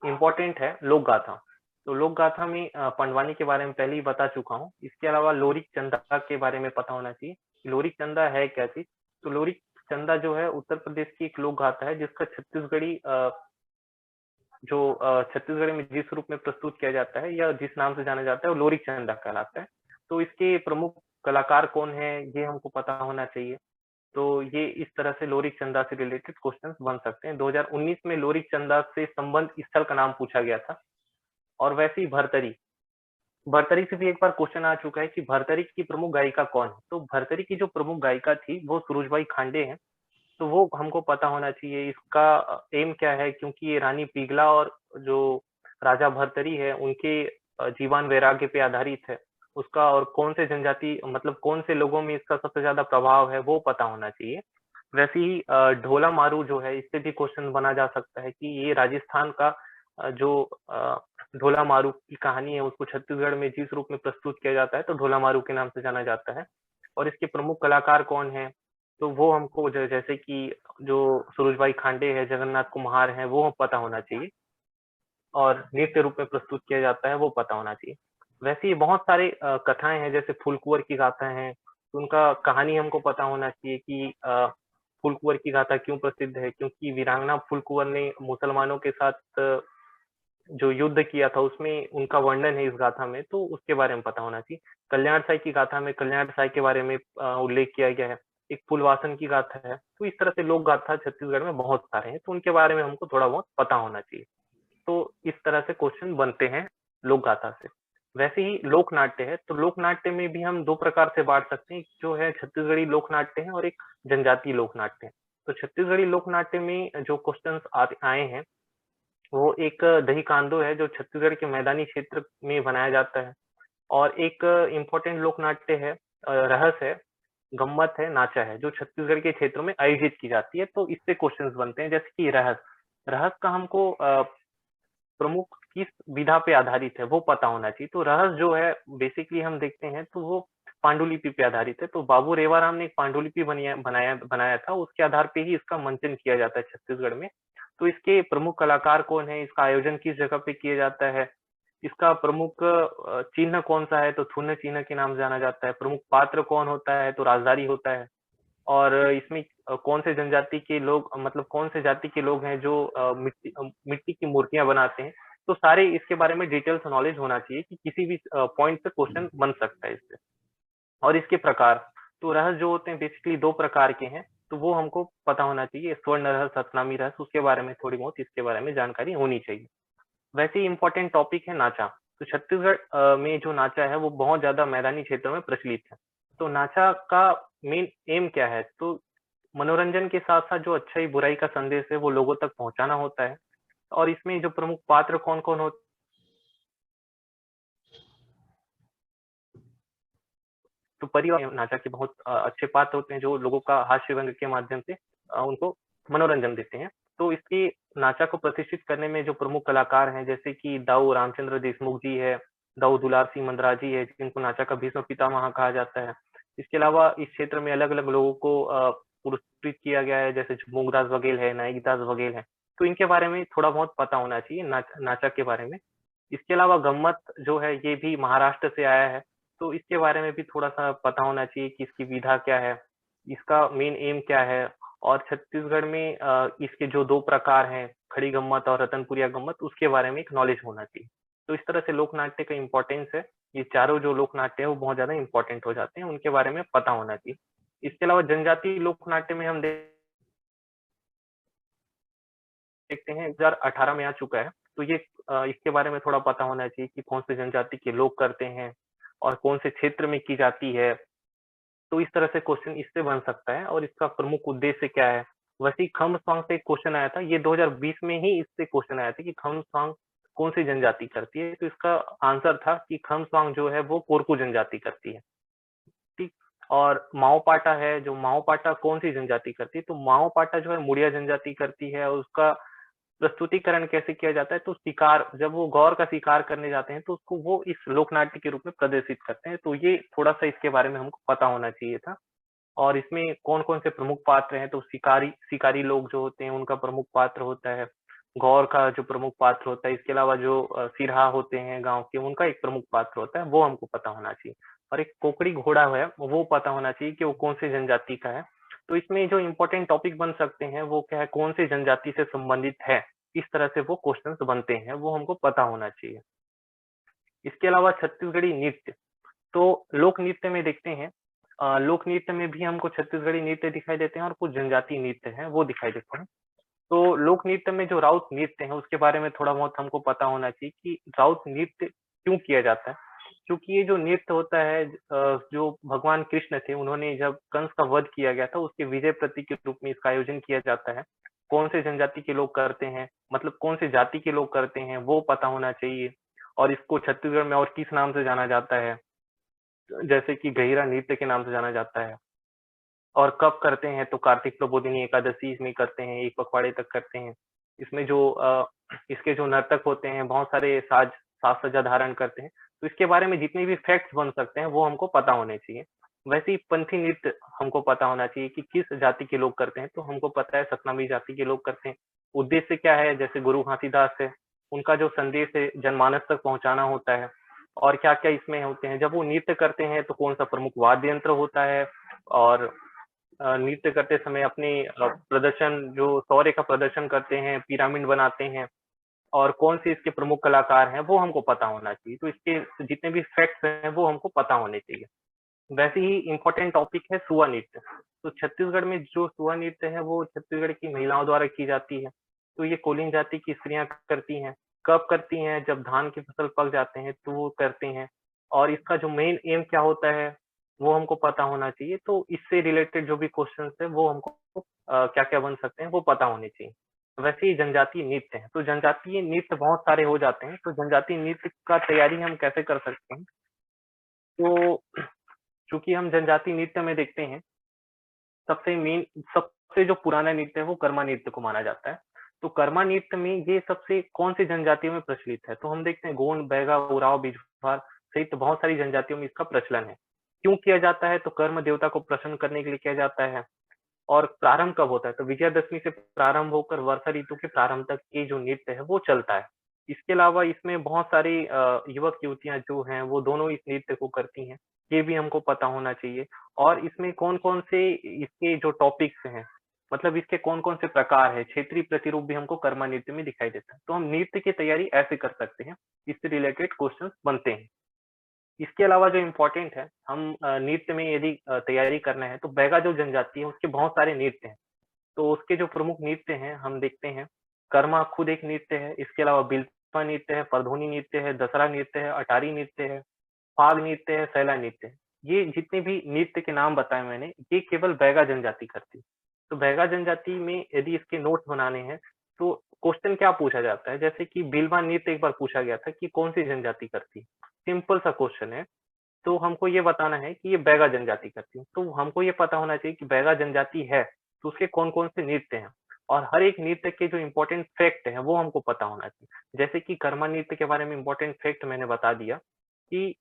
इम्पोर्टेंट है लोक गाथा। तो लोक गाथा में पंडवानी के बारे में पहले ही बता चुका हूँ। इसके अलावा लोरिक चंदा के बारे में पता होना चाहिए। लोरिक चंदा है क्या चीज, तो लोरिक चंदा जो है उत्तर प्रदेश की एक लोक गाथा है जिसका छत्तीसगढ़ी जो छत्तीसगढ़ में जिस रूप में प्रस्तुत किया जाता है या जिस नाम से जाना जाता है वो लोरिक चंदा कहलाता है। तो इसके प्रमुख कलाकार कौन है ये हमको पता होना चाहिए। तो ये इस तरह से लोरिक चंदा से रिलेटेड क्वेश्चंस बन सकते हैं। 2019 में लोरिक चंदा से संबंध स्थल का नाम पूछा गया था। और वैसे ही भर्तरी, भर्तरी से भी एक बार क्वेश्चन आ चुका है कि भर्तरी की प्रमुख गायिका कौन है। तो भर्तरी की जो प्रमुख गायिका थी वो सुरुजबाई खांडे हैं। तो वो हमको पता होना चाहिए। इसका एम क्या है, क्योंकि ये रानी पिंगला और जो राजा भर्तरी है उनके जीवन वैराग्य पे आधारित है उसका, और कौन से जनजाति मतलब कौन से लोगों में इसका सबसे ज्यादा प्रभाव है वो पता होना चाहिए। वैसे ही ढोला मारू जो है, इससे भी क्वेश्चन बना जा सकता है कि ये राजस्थान का जो ढोला मारू की कहानी है उसको छत्तीसगढ़ में जिस रूप में प्रस्तुत किया जाता है तो ढोला मारू के नाम से जाना जाता है। और इसके प्रमुख कलाकार कौन है, तो वो हमको जैसे कि जो सुरुजबाई खांडे है, जगन्नाथ कुम्हार है, वो पता होना चाहिए। और नृत्य रूप में प्रस्तुत किया जाता है वो पता होना चाहिए। वैसे ही बहुत सारे कथाएं हैं, जैसे फूलकुंवर की गाथा है, तो उनका कहानी हमको पता होना चाहिए कि फूलकुंवर की गाथा क्यों प्रसिद्ध है, क्योंकि वीरांगना फूलकुंवर ने मुसलमानों के साथ जो युद्ध किया था उसमें उनका वर्णन है इस गाथा में, तो उसके बारे में पता होना चाहिए। कल्याण साई की गाथा में कल्याण साई के बारे में उल्लेख किया गया है। एक फूलवासन की गाथा है। तो इस तरह से लोक गाथा छत्तीसगढ़ में बहुत सारे हैं, तो उनके बारे में हमको थोड़ा बहुत पता होना चाहिए। तो इस तरह से क्वेश्चन बनते हैं लोक गाथा से। वैसे ही लोक नाट्य है, तो लोक नाट्य में भी हम दो प्रकार से बांट सकते हैं, जो है छत्तीसगढ़ी लोक नाट्य है और एक जनजातीय लोक नाट्य है। तो छत्तीसगढ़ी लोक नाट्य में जो क्वेश्चन आए हैं वो एक दही कांदो है जो छत्तीसगढ़ के मैदानी क्षेत्र में बनाया जाता है। और एक इम्पोर्टेंट लोक नाट्य है, रहस है, गम्मत है, नाचा है, जो छत्तीसगढ़ के क्षेत्रों में आयोजित की जाती है। तो इससे क्वेश्चंस बनते हैं, जैसे कि रहस, रहस का हमको प्रमुख किस विधा पे आधारित है वो पता होना चाहिए। तो रहस जो है बेसिकली हम देखते हैं तो वो पांडुलिपि पे आधारित है। तो बाबू रेवाराम ने एक पांडुलिपि बनाया बनाया था, उसके आधार पे ही इसका मंचन किया जाता है छत्तीसगढ़ में। तो इसके प्रमुख कलाकार कौन है, इसका आयोजन किस जगह पे किया जाता है, इसका प्रमुख चिन्ह कौन सा है, तो थुन्ह चिन्ह के नाम से जाना जाता है। प्रमुख पात्र कौन होता है, तो राजदारी होता है। और इसमें कौन से जनजाति के लोग मतलब कौन से जाति के लोग हैं जो मिट्टी की मूर्तियां बनाते हैं। तो सारे इसके बारे में डिटेल्स नॉलेज होना चाहिए कि किसी भी पॉइंट पे क्वेश्चन बन सकता है इससे। और इसके प्रकार, तो रहस्य जो होते हैं बेसिकली दो प्रकार के हैं, तो वो हमको पता होना चाहिए। स्वर्ण रहस्य, सतनामी रहस्य, उसके बारे में थोड़ी बहुत इसके बारे में जानकारी होनी चाहिए। वैसे ही इंपॉर्टेंट टॉपिक है नाचा। तो छत्तीसगढ़ में जो नाचा है वो बहुत ज्यादा मैदानी क्षेत्रों में प्रचलित है। तो नाचा का मेन एम क्या है, तो मनोरंजन के साथ साथ जो अच्छाई बुराई का संदेश है वो लोगों तक पहुंचाना होता है। और इसमें जो प्रमुख पात्र कौन कौन होते, तो परी और नाचा के बहुत अच्छे पात्र होते हैं जो लोगों का हास्य व्यंग के माध्यम से उनको मनोरंजन देते हैं। तो इसकी नाचा को प्रतिष्ठित करने में जो प्रमुख कलाकार हैं, जैसे कि दाऊ रामचंद्र देशमुख जी है, दाऊ दुलार सिंह मंदरा जी है, जिनको नाचा का भीष्म पितामह कहा जाता है। इसके अलावा इस क्षेत्र में अलग अलग लोगों को पुरस्कृत किया गया है, जैसे मूंगदास बघेल है, नाईकदास बघेल है। तो इनके बारे में थोड़ा बहुत पता होना चाहिए नाचा के बारे में। इसके अलावा गम्मत जो है ये भी महाराष्ट्र से आया है। तो इसके बारे में भी थोड़ा-सा पता होना चाहिए कि इसकी विधा क्या है, इसका मेन एम क्या है। और छत्तीसगढ़ में इसके जो 2 प्रकार हैं, खड़ी गम्मत और रतनपुरिया गम्मत, उसके बारे में एक नॉलेज होना चाहिए। तो इस तरह से लोक नाट्य का इम्पोर्टेंस है। ये चारों जो लोक नाट्य है वो बहुत ज़्यादा इम्पोर्टेंट हो जाते हैं, उनके बारे में पता होना चाहिए। इसके अलावा जनजातीय लोक नाट्य में हम देखते हैं 2018 में आ चुका है। तो ये इसके बारे में थोड़ा पता होना चाहिए कि कौन से जनजाति के लोग करते हैं और कौन से क्षेत्र में की जाती है। तो इस तरह से क्वेश्चन इससे बन सकता है और इसका प्रमुख उद्देश्य क्या है। वैसे ही खम्ब-स्वांग से एक क्वेश्चन आया था, ये 2020 में ही इससे क्वेश्चन आया था कि खम्ब-स्वांग कौन सी जनजाति करती है, तो इसका आंसर था कि खम्ब-स्वांग जो है वो कोरकू जनजाति करती है। ठीक। और माओ-पाटा है, जो माओ-पाटा कौन सी जनजाति करती है, तो माओ-पाटा जो है मुड़िया जनजाति करती है। और उसका प्रस्तुतिकरण कैसे किया जाता है, तो शिकार, जब वो गौर का शिकार करने जाते हैं तो उसको वो इस लोक नाट्य के रूप में प्रदर्शित करते हैं। तो ये थोड़ा-सा इसके बारे में हमको पता होना चाहिए था। और इसमें कौन-कौन से प्रमुख पात्र हैं, तो शिकारी शिकारी लोग जो होते हैं उनका प्रमुख पात्र होता है। गौर का जो प्रमुख पात्र होता है, इसके अलावा जो सिरहा होते हैं गाँव के, उनका एक प्रमुख पात्र होता है, वो हमको पता होना चाहिए। और एक कोकड़ी घोड़ा है, वो पता होना चाहिए कि वो कौन सी जनजाति का है। तो इसमें जो इम्पोर्टेंट टॉपिक बन सकते हैं वो क्या है, कौन सी जनजाति से संबंधित है, किस तरह से वो क्वेश्चंस बनते हैं, वो हमको पता होना चाहिए। इसके अलावा छत्तीसगढ़ी नृत्य, तो लोक नृत्य में देखते हैं लोक नृत्य में भी हमको छत्तीसगढ़ी नृत्य दिखाई देते हैं और कुछ जनजातीय नृत्य हैं वो दिखाई देते हैं। तो लोक नृत्य में जो राउत नृत्य है उसके बारे में थोड़ा बहुत हमको पता होना चाहिए कि राउत नृत्य क्यों किया जाता है। क्योंकि ये जो नृत्य होता है जो भगवान कृष्ण थे उन्होंने जब कंस का वध किया गया था उसके विजय प्रतीक के रूप में इसका आयोजन किया जाता है। कौन से जनजाति के लोग करते हैं, मतलब कौन से जाति के लोग करते हैं वो पता होना चाहिए। और इसको छत्तीसगढ़ में और किस नाम से जाना जाता है, जैसे कि गहिरा नृत्य के नाम से जाना जाता है। और कब करते हैं तो कार्तिक प्रबोधिनी एकादशी इसमें करते हैं, एक पखवाड़े तक करते हैं। इसमें जो इसके जो नर्तक होते हैं बहुत सारे साज सज्जा धारण करते हैं। तो इसके बारे में जितने भी फैक्ट्स बन सकते हैं वो हमको पता होने चाहिए। वैसे ही पंथी नृत्य हमको पता होना चाहिए कि किस जाति के लोग करते हैं। तो हमको पता है सतनामी जाति के लोग करते हैं। उद्देश्य क्या है, जैसे गुरु घासीदास है, उनका जो संदेश है जनमानस तक पहुंचाना होता है। और क्या क्या इसमें होते हैं, जब वो नृत्य करते हैं तो कौन सा प्रमुख वाद्य यंत्र होता है। और नृत्य करते समय अपने प्रदर्शन जो शौर्य का प्रदर्शन करते हैं, पिरामिड बनाते हैं। और कौन से इसके प्रमुख कलाकार हैं वो हमको पता होना चाहिए। तो इसके जितने भी फैक्ट्स हैं वो हमको पता होने चाहिए। वैसे ही इम्पोर्टेंट टॉपिक है सुआ नृत्य। तो छत्तीसगढ़ में जो सुआ नृत्य है वो छत्तीसगढ़ की महिलाओं द्वारा की जाती है। तो ये कोलिन जाति की स्त्रियां करती हैं। कब करती हैं, जब धान की फसल पक जाते हैं तो वो करते हैं। और इसका जो मेन एम क्या होता है वो हमको पता होना चाहिए। तो इससे रिलेटेड जो भी क्वेश्चन है वो हमको क्या क्या बन सकते हैं वो पता होने चाहिए। वैसे ही जनजातीय नृत्य है, तो जनजातीय नृत्य बहुत सारे हो जाते हैं। तो जनजातीय नृत्य का तैयारी हम कैसे कर सकते हैं, तो चूंकि हम जनजातीय नृत्य में देखते हैं सबसे जो पुराना नृत्य है वो कर्मा नृत्य को माना जाता है। तो कर्मा नृत्य में ये सबसे कौन सी जनजातियों में प्रचलित है, तो हम देखते हैं गोंड, बैगा, उराव, बिजवार सहित बहुत सारी जनजातियों में इसका प्रचलन है। क्यों किया जाता है, तो कर्म देवता को प्रसन्न करने के लिए किया जाता है। और प्रारंभ कब होता है, तो विजयादशमी से प्रारंभ होकर वर्षा ऋतु के प्रारंभ तक ये जो नृत्य है वो चलता है। इसके अलावा इसमें बहुत सारी युवक युवतियां जो हैं वो दोनों इस नृत्य को करती हैं, ये भी हमको पता होना चाहिए। और इसमें कौन कौन से इसके जो टॉपिक्स हैं, मतलब इसके कौन कौन से प्रकार है, क्षेत्रीय प्रतिरूप भी हमको कर्मा नृत्य में दिखाई देता है। तो हम नृत्य की तैयारी ऐसे कर सकते हैं, इससे रिलेटेड क्वेश्चन बनते हैं। इसके अलावा जो इम्पोर्टेंट है, हम नृत्य में यदि तैयारी करना है तो बैगा जो जनजाति है उसके बहुत सारे नृत्य हैं। तो उसके जो प्रमुख नृत्य हैं हम देखते हैं, कर्मा खुद एक नृत्य है। इसके अलावा बिल्पा नृत्य है, परधोनी नृत्य है, दसरा नृत्य है, अटारी नृत्य है, फाग नृत्य है, सैला नृत्य है। ये जितने भी नृत्य के नाम बताए मैंने, ये केवल बैगा जनजाति करती है। तो बैगा जनजाति में यदि इसके नोट्स बनाने हैं तो क्वेश्चन क्या पूछा जाता है, जैसे कि बिलवा नृत्य एक बार पूछा गया था कि कौन सी जनजाति करती है। सिंपल सा क्वेश्चन है। तो हमको ये बताना है कि ये बैगा जनजाति करती है। तो हमको ये पता होना चाहिए कि बैगा जनजाति है तो उसके कौन-कौन से नृत्य हैं। और हर एक नृत्य के जो इम्पोर्टेंट फैक्ट हैं वो हमको पता होना चाहिए। जैसे कि कर्मा नृत्य के बारे में इम्पोर्टेंट फैक्ट मैंने बता दिया कि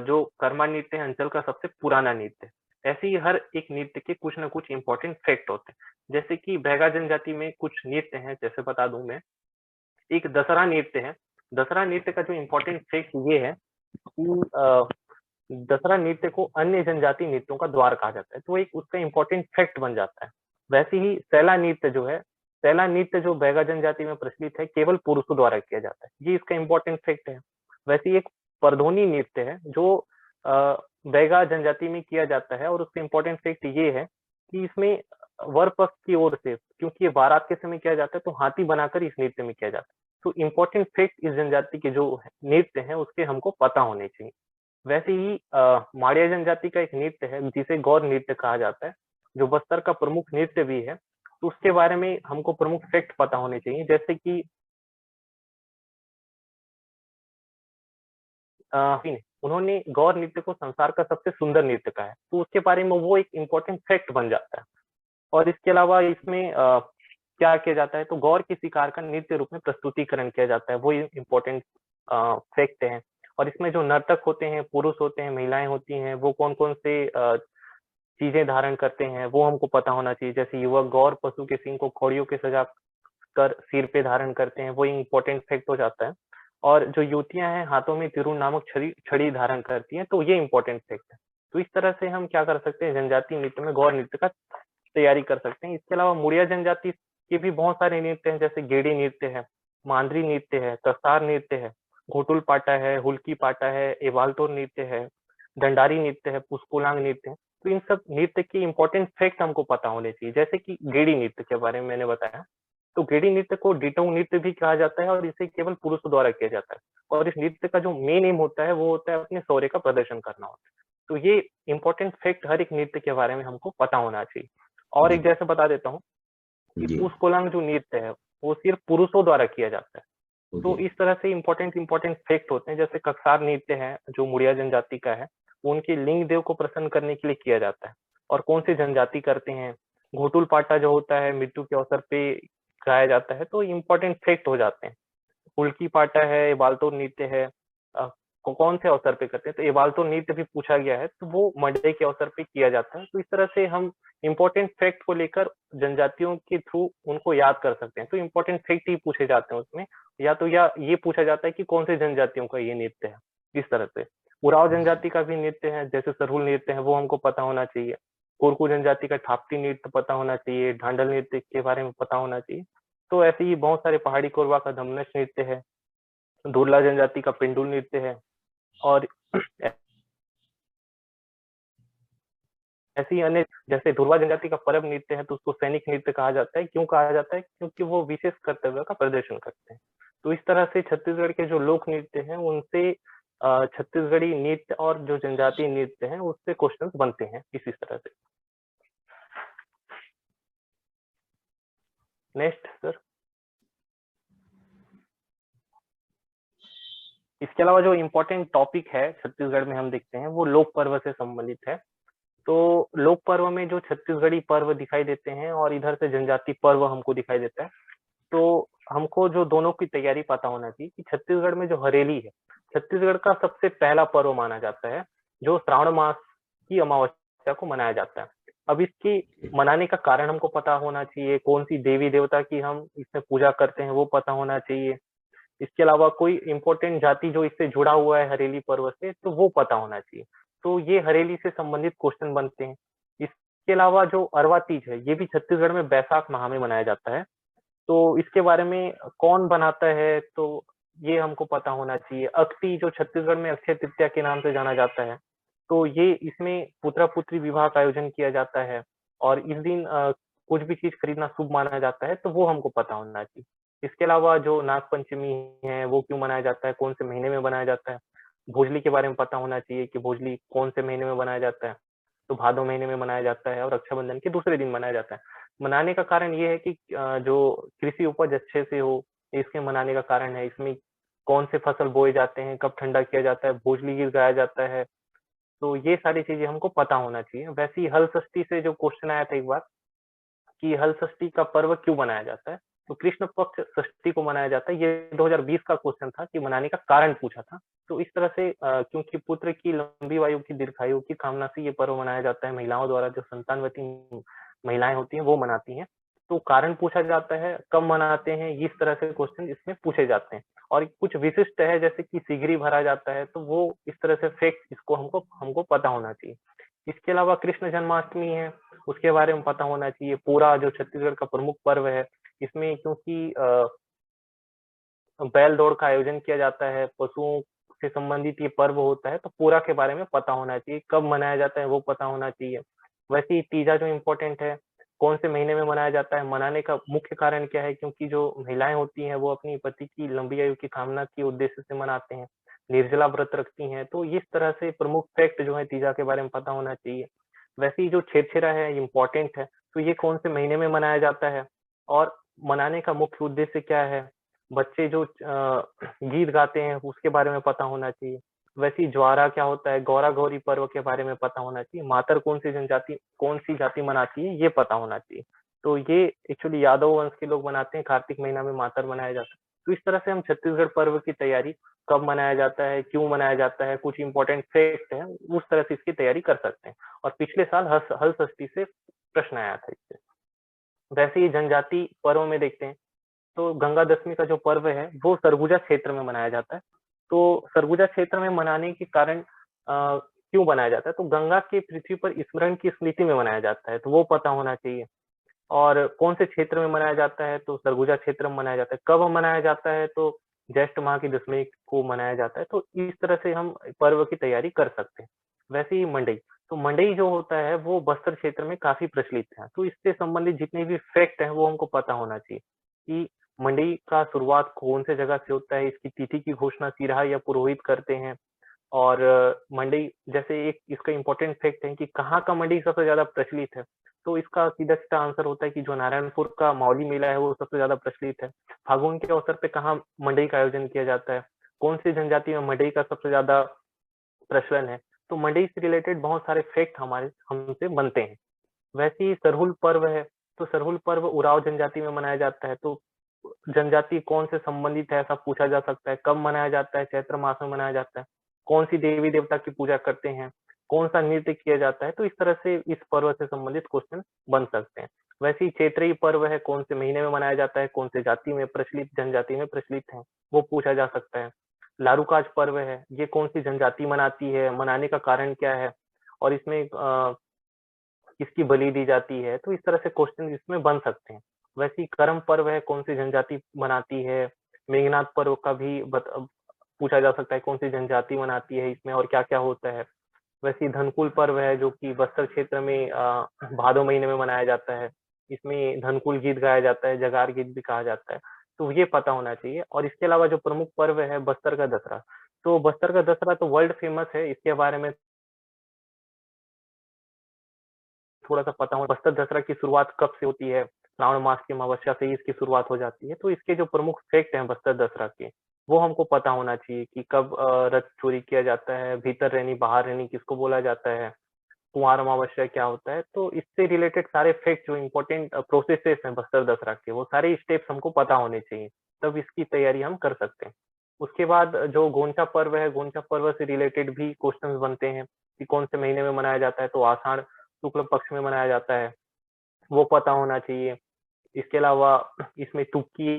जो कर्मा नृत्य है अंचल का सबसे पुराना नृत्य है। ऐसे ही हर एक नृत्य के कुछ न कुछ इम्पोर्टेंट फैक्ट होते हैं। जैसे कि बैगा जनजाति में कुछ नृत्य हैं, जैसे बता दूं मैं, एक दशहरा नृत्य है। दशहरा नृत्य का जो इम्पोर्टेंट फैक्ट ये है कि दशहरा नृत्य को अन्य जनजाति नृत्यों का द्वार कहा जाता है, तो एक उसका इम्पोर्टेंट फैक्ट बन जाता है। वैसे ही सैला नृत्य जो है, सैला नृत्य जो बैगा जनजाति में प्रचलित है केवल पुरुषों द्वारा किया जाता है, ये इसका इम्पोर्टेंट फैक्ट है। वैसे ही एक परधोनी नृत्य है जो बैगा जनजाति में किया जाता है, और उसका इम्पोर्टेंट फैक्ट ये है कि इसमें वर पक्ष की ओर से, क्योंकि ये बारात के समय किया जाता है, तो हाथी बनाकर इस नृत्य में किया जाता है। तो इम्पोर्टेंट फैक्ट इस जनजाति के जो नृत्य है उसके हमको पता होने चाहिए। वैसे ही माड़िया जनजाति का एक नृत्य है जिसे गौर नृत्य कहा जाता है, जो बस्तर का प्रमुख नृत्य भी है। तो उसके बारे में हमको प्रमुख फैक्ट पता होने चाहिए, जैसे कि उन्होंने गौर नृत्य को संसार का सबसे सुंदर नृत्य कहा है, तो उसके बारे में वो एक इम्पोर्टेंट फैक्ट बन जाता है। और इसके अलावा इसमें क्या किया जाता है, तो गौर की शिकार का नृत्य रूप में प्रस्तुतिकरण किया जाता है, वो इम्पोर्टेंट फैक्ट है। और इसमें जो नर्तक होते हैं, पुरुष होते हैं, महिलाएं होती हैं, वो कौन कौन से चीजें धारण करते हैं वो हमको पता होना चाहिए। जैसे युवक गौर पशु के सिंह को खोड़ियों के सजा कर सिर पे धारण करते हैं, वो इम्पोर्टेंट फैक्ट हो जाता है। और जो युवतियां हैं हाथों में तिरुन नामक छड़ी धारण करती हैं, तो ये इम्पोर्टेंट फैक्ट है। तो इस तरह से हम क्या कर सकते हैं, जनजातीय नृत्य में गौर नृत्य का तैयारी कर सकते हैं। इसके अलावा मुड़िया जनजाति के भी बहुत सारे नृत्य हैं, जैसे गेड़ी नृत्य है, मांदरी नृत्य है, कसार नृत्य है, घोटुल पाटा है, हुल्की पाटा है, एवालतोर नृत्य है, दंडारी नृत्य है, पुष्कोलांग नृत्य है। तो इन सब नृत्य के इंपॉर्टेंट फैक्ट हमको पता होने चाहिए। जैसे कि गेड़ी नृत्य के बारे में मैंने बताया, तो गेड़ी नृत्य को डिटोंग नृत्य भी कहा जाता है और इसे केवल पुरुषों द्वारा किया जाता है। और इस नृत्य का जो मेन एम होता है वो होता है अपने शौर्य का प्रदर्शन करना होता है। तो ये इंपॉर्टेंट फैक्ट हर एक नृत्य के बारे में हमको पता होना चाहिए। और एक जी जैसे बता देता हूँ कि जी पुष्कोलांग जो नृत्य है वो सिर्फ पुरुषों द्वारा किया जाता है। ओके तो इस तरह से इंपॉर्टेंट फैक्ट होते हैं। जैसे कक्सार नृत्य है जो मुड़िया जनजाति का है, वो उनके लिंग देव को प्रसन्न करने के लिए किया जाता है। और कौन सी जनजाति करते हैं। घोटुल पाटा जो होता है मृत्यु के अवसर पे गाया जाता है। तो इंपॉर्टेंट फैक्ट हो जाते हैं। उल्की पाटा है, एबाल्टो नृत्य है, कौन से अवसर पे करते हैं। तो एबाल्टो नृत्य भी पूछा गया है, तो वो मडई के अवसर पे किया जाता है। तो इस तरह से हम इंपॉर्टेंट फैक्ट को लेकर जनजातियों के थ्रू उनको याद कर सकते हैं। तो इंपॉर्टेंट फैक्ट ही पूछे जाते हैं उसमें, या ये पूछा जाता है कि कौन से जनजातियों का ये नृत्य है। इस तरह से उराव जनजाति का भी नृत्य है, जैसे सरहुल नृत्य है, वो हमको पता होना चाहिए। कोरकू जनजाति का थाप्ती नृत्य पता होना चाहिए, ढांडल नृत्य के बारे में पता होना चाहिए। तो ऐसे ही बहुत सारे, पहाड़ी कोरवा का धमनश नृत्य है, धुरला जनजाति का पिंडुल नृत्य है। और ऐसे ही अन्य, जैसे धुरवा जनजाति का परब नृत्य है तो उसको सैनिक नृत्य कहा जाता है। क्यों कहा जाता है? क्योंकि वो विशेष कर्तव्य का प्रदर्शन करते हैं। तो इस तरह से छत्तीसगढ़ के जो लोक नृत्य हैं उनसे छत्तीसगढ़ी नृत्य और जो जनजातीय नृत्य हैं उससे क्वेश्चन बनते हैं इसी तरह से। Next sir. इसके अलावा जो इम्पोर्टेंट टॉपिक है छत्तीसगढ़ में हम देखते हैं वो लोक पर्व से संबंधित है। तो लोक पर्व में जो छत्तीसगढ़ी पर्व दिखाई देते हैं और इधर से जनजाति पर्व हमको दिखाई देता है। तो हमको जो दोनों की तैयारी पता होना चाहिए कि छत्तीसगढ़ में जो हरेली है, छत्तीसगढ़ का सबसे पहला पर्व माना जाता है, जो श्रावण मास की अमावस्या को मनाया जाता है। अब इसकी मनाने का कारण हमको पता होना चाहिए, कौन सी देवी देवता की हम इसमें पूजा करते हैं वो पता होना चाहिए। इसके अलावा कोई इंपॉर्टेंट जाति जो इससे जुड़ा हुआ है हरेली पर्व से, तो वो पता होना चाहिए। तो ये हरेली से संबंधित क्वेश्चन बनते हैं। इसके अलावा जो अरवा तीज है, ये भी छत्तीसगढ़ में बैसाख माह में मनाया जाता है। तो इसके बारे में कौन बनाता है, तो ये हमको पता होना चाहिए। अक्ती जो छत्तीसगढ़ में अक्षय तृतीया के नाम से जाना जाता है, तो ये इसमें पुत्रा पुत्री विवाह का आयोजन किया जाता है। और इस दिन कुछ भी चीज खरीदना शुभ माना जाता है, तो वो हमको पता होना चाहिए। इसके अलावा जो नाग पंचमी है वो क्यों मनाया जाता है, कौन से महीने में बनाया जाता है। भोजली के बारे में पता होना चाहिए कि भोजली कौन से महीने में बनाया जाता है। तो भादो महीने में मनाया जाता है और रक्षाबंधन के दूसरे दिन मनाया जाता है। मनाने का कारण ये है कि जो कृषि उपज अच्छे से हो, इसके मनाने का कारण है। इसमें कौन से फसल बोए जाते हैं, कब ठंडा किया जाता है, भोजली गीत गाया जाता है। तो ये सारी चीजें हमको पता होना चाहिए। वैसे ही हल षष्ठी से जो क्वेश्चन आया था एक बार कि हल षष्ठी का पर्व क्यों मनाया जाता है, तो कृष्ण पक्ष षष्ठी को मनाया जाता है। ये 2020 का क्वेश्चन था कि मनाने का कारण पूछा था। तो इस तरह से क्योंकि पुत्र की लंबी आयु की दीर्घायु की कामना से ये पर्व मनाया जाता है। महिलाओं द्वारा, जो संतानवती महिलाएं होती हैं वो मनाती हैं। तो कारण पूछा जाता है, कब मनाते हैं, इस तरह से क्वेश्चन इसमें पूछे जाते हैं। और कुछ विशिष्ट है जैसे कि सिगरी भरा जाता है, तो वो इस तरह से फैक्ट इसको हमको हमको पता होना चाहिए। इसके अलावा कृष्ण जन्माष्टमी है, उसके बारे में पता होना चाहिए। पूरा जो छत्तीसगढ़ का प्रमुख पर्व है, इसमें क्योंकि बैल दौड़ का आयोजन किया जाता है, पशुओं से संबंधित ये पर्व होता है, तो पूरा के बारे में पता होना चाहिए। कब मनाया जाता है वो पता होना चाहिए। वैसे ही तीजा जो इम्पोर्टेंट है, कौन से महीने में मनाया जाता है, मनाने का मुख्य कारण क्या है, क्योंकि जो महिलाएं होती हैं वो अपनी पति की लंबी आयु की कामना के उद्देश्य से मनाते हैं, निर्जला व्रत रखती हैं। तो इस तरह से प्रमुख फैक्ट जो है तीजा के बारे में पता होना चाहिए। वैसे ही जो छेरछेरा है इम्पोर्टेंट है, तो ये कौन से महीने में मनाया जाता है और मनाने का मुख्य उद्देश्य क्या है। बच्चे जो गीत गाते हैं उसके बारे में पता होना चाहिए। वैसे ही ज्वारा क्या होता है, गौरा गौरी पर्व के बारे में पता होना चाहिए। मातर कौन सी जाति मनाती है, ये पता होना चाहिए। तो ये एक्चुअली यादव वंश के लोग मनाते हैं, कार्तिक महीना में मातर मनाया जाता है। तो इस तरह से हम छत्तीसगढ़ पर्व की तैयारी, कब मनाया जाता है, क्यों मनाया जाता है, कुछ इंपॉर्टेंट फैक्ट है, उस तरह से इसकी तैयारी कर सकते हैं। और पिछले साल हल षष्ठी से प्रश्न आया था इससे। वैसे ही जनजाति पर्व में देखते हैं, तो गंगा दशमी का जो पर्व है वो सरगुजा क्षेत्र में मनाया जाता है। तो सरगुजा क्षेत्र में मनाने के कारण क्यों मनाया जाता है, तो गंगा के पृथ्वी पर स्मरण की स्मृति में मनाया जाता है, तो वो पता होना चाहिए। और कौन से क्षेत्र में मनाया जाता है, तो सरगुजा क्षेत्र में मनाया जाता है। कब मनाया जाता है, तो ज्येष्ठ माह की दशमी को मनाया जाता है। तो इस तरह से हम पर्व की तैयारी कर सकते हैं। वैसे ही मंडई, तो मंडई जो होता है वो बस्तर क्षेत्र में काफ़ी प्रचलित है। तो इससे संबंधित जितने भी फैक्ट हैं वो हमको पता होना चाहिए कि मंडई का शुरुआत कौन से जगह से होता है, इसकी तिथि की घोषणा सिरहा या पुरोहित करते हैं। और मंडई जैसे एक इसका इम्पोर्टेंट फैक्ट है कि कहाँ का मंडई सबसे ज़्यादा प्रचलित है, तो इसका सीधा-सीधा आंसर होता है कि जो नारायणपुर का मावली मेला है वो सबसे ज़्यादा प्रचलित है। फागुन के अवसर पे कहाँ मंडई का आयोजन किया जाता है, कौन-सी जनजाति में मंडई का सबसे ज़्यादा प्रचलन है, तो मंडई से रिलेटेड बहुत सारे फैक्ट हमारे हमसे बनते हैं। वैसे ही सरहुल पर्व है, तो सरहुल पर्व उरांव जनजाति में मनाया जाता है, तो जनजाति कौन से संबंधित है ऐसा पूछा जा सकता है, कब मनाया जाता है, चैत्र मास में मनाया जाता है, कौन-सी देवी-देवता की पूजा करते हैं, कौन-सा नृत्य किया जाता है, तो इस तरह से इस पर्व से संबंधित क्वेश्चन बन सकते हैं। वैसे ही चैत्रेयी पर्व है, कौन से महीने में मनाया जाता है, कौन से जाति में प्रचलित जनजाति में प्रचलित है, वो पूछा जा सकता है। लारूकाज पर्व है, ये कौन-सी जनजाति मनाती है, मनाने का कारण क्या है? और इसमें किसकी बलि दी जाती है, तो इस तरह से क्वेश्चन इसमें बन सकते हैं। वैसे ही करम पर्व है, कौन-सी जनजाति मनाती है, मेघनाद पर्व का भी पूछा जा सकता है, कौन-सी जनजाति मनाती है इसमें और क्या-क्या होता है। वैसे ही धनकुल पर्व है, जो कि बस्तर क्षेत्र में भादो महीने में मनाया जाता है। इसमें धनकुल गीत गाया जाता है, जगार गीत भी कहा जाता है, तो ये पता होना चाहिए। और इसके अलावा जो प्रमुख पर्व है बस्तर का दशहरा, तो बस्तर का दशहरा तो वर्ल्ड फेमस है, इसके बारे में थोड़ा-सा पता हो। बस्तर दशहरा की शुरुआत कब से होती है? श्रावण मास की अमावस्या से ही इसकी शुरुआत हो जाती है। तो इसके जो प्रमुख फैक्ट हैं बस्तर दशहरा के, वो हमको पता होना चाहिए कि कब रथ चोरी किया जाता है, भीतर रैनी, बाहर रैनी किसको बोला जाता है, कुंवार अमावस्या क्या होता है। तो इससे रिलेटेड सारे फैक्ट जो इम्पोर्टेंट प्रोसेसेस हैं बस्तर दशहरा के, वो सारे स्टेप्स हमको पता होने चाहिए, तब इसकी तैयारी हम कर सकते हैं। उसके बाद जो गोंचा पर्व है, गोंचा पर्व से रिलेटेड भी क्वेश्चन्स बनते हैं कि कौन से महीने में मनाया जाता है, तो आषाढ़ शुक्ल पक्ष में मनाया जाता है, वो पता होना चाहिए। इसके अलावा इसमें तुक्की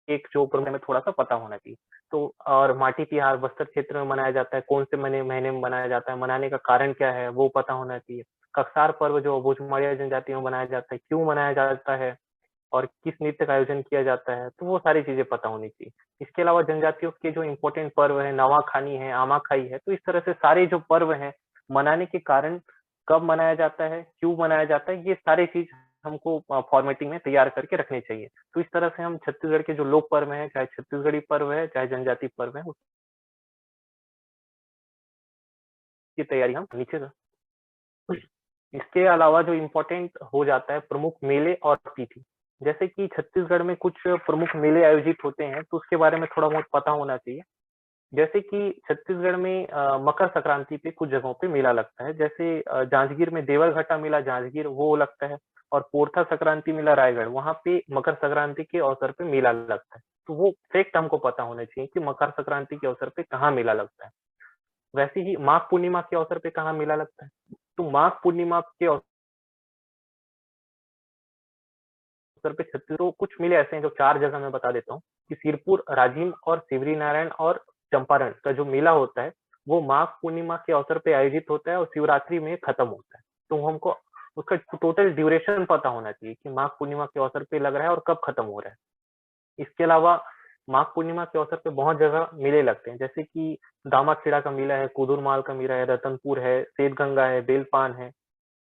एक जो पर्व हमें थोड़ा-सा पता होना चाहिए। तो और माटी तिहार बस्तर क्षेत्र में मनाया जाता है, कौन से महीने में मनाया जाता है, मनाने का कारण क्या है, वो पता होना चाहिए। ककसार पर्व जो भोजमरिया जनजाति में मनाया जाता है, क्यों मनाया जाता है और किस नृत्य का आयोजन किया जाता है, तो वो सारी चीज़ें पता होनी चाहिए। इसके अलावा जनजातियों के जो इम्पोर्टेंट पर्व हैं, नवाखानी है, आमाखाई है, तो इस तरह से सारे जो पर्व हैं, मनाने के कारण, कब मनाया जाता है, क्यों मनाया जाता है, ये सारी चीज़ हमको फॉर्मेटिंग में तैयार करके रखनी चाहिए। तो इस तरह से हम छत्तीसगढ़ के जो लोक पर्व हैं, चाहे छत्तीसगढ़ी पर्व है, चाहे जनजाति पर्व है, उसकी तैयारी हम नीचे से इसके अलावा जो इम्पोर्टेंट हो जाता है प्रमुख मेले और तिथि। जैसे कि छत्तीसगढ़ में कुछ प्रमुख मेले आयोजित होते हैं, तो उसके बारे में थोड़ा बहुत पता होना चाहिए। जैसे कि छत्तीसगढ़ में मकर संक्रांति पे कुछ जगहों पे मेला लगता है। जैसे जांजगीर में देवरघट्टा मेला जांजगीर वो लगता है और पोरथा संक्रांति मेला रायगढ़, वहाँ पे मकर संक्रांति के अवसर पे मेला लगता है। तो वो फैक्ट हमको पता होना चाहिए कि मकर संक्रांति के अवसर पे कहाँ मेला लगता है। वैसे ही माघ पूर्णिमा के अवसर पे कहाँ मेला लगता है? तो माघ पूर्णिमा के अवसर पे छत्तीस तो कुछ मेले ऐसे हैं जो 4 जगह मैं बता देता हूँ कि सिरपुर, राजिम और सिवरी नारायण और चंपारण का जो मेला होता है, वो माघ पूर्णिमा के अवसर पे आयोजित होता है और शिवरात्रि में खत्म होता है। तो हमको उसका टोटल ड्यूरेशन पता होना चाहिए कि माघ पूर्णिमा के अवसर पे लग रहा है और कब खत्म हो रहा है। इसके अलावा माघ पूर्णिमा के अवसर पे बहुत जगह मेले लगते हैं, जैसे कि दामाखेड़ा का मेला है, कुदुरमाल का मेला है, रतनपुर है, श्वेतगंगा है, बेलपान है,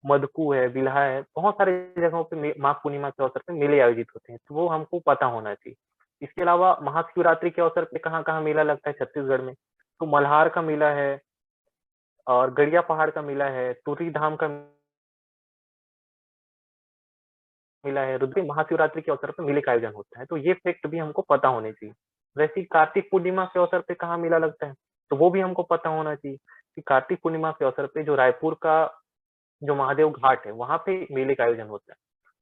मदकू है, बिल्हा है, बहुत सारी जगहों पे माघ पूर्णिमा के अवसर पे मेले आयोजित होते हैं, तो वो हमको पता होना चाहिए। इसके अलावा महाशिवरात्रि के अवसर पे कहाँ-कहाँ मेला लगता है छत्तीसगढ़ में, तो मल्हार का मेला है और गड़िया पहाड़ का मेला है, तुर्री धाम का मेला है, रुद्री महाशिवरात्रि के अवसर पे मेले का आयोजन होता है, तो ये फैक्ट भी हमको पता होने चाहिए। वैसे ही कार्तिक पूर्णिमा के अवसर पे कहाँ मेला लगता है, तो वो भी हमको पता होना चाहिए कि कार्तिक पूर्णिमा के अवसर पे जो रायपुर का जो महादेव घाट है, वहाँ पे मेले का आयोजन होता है।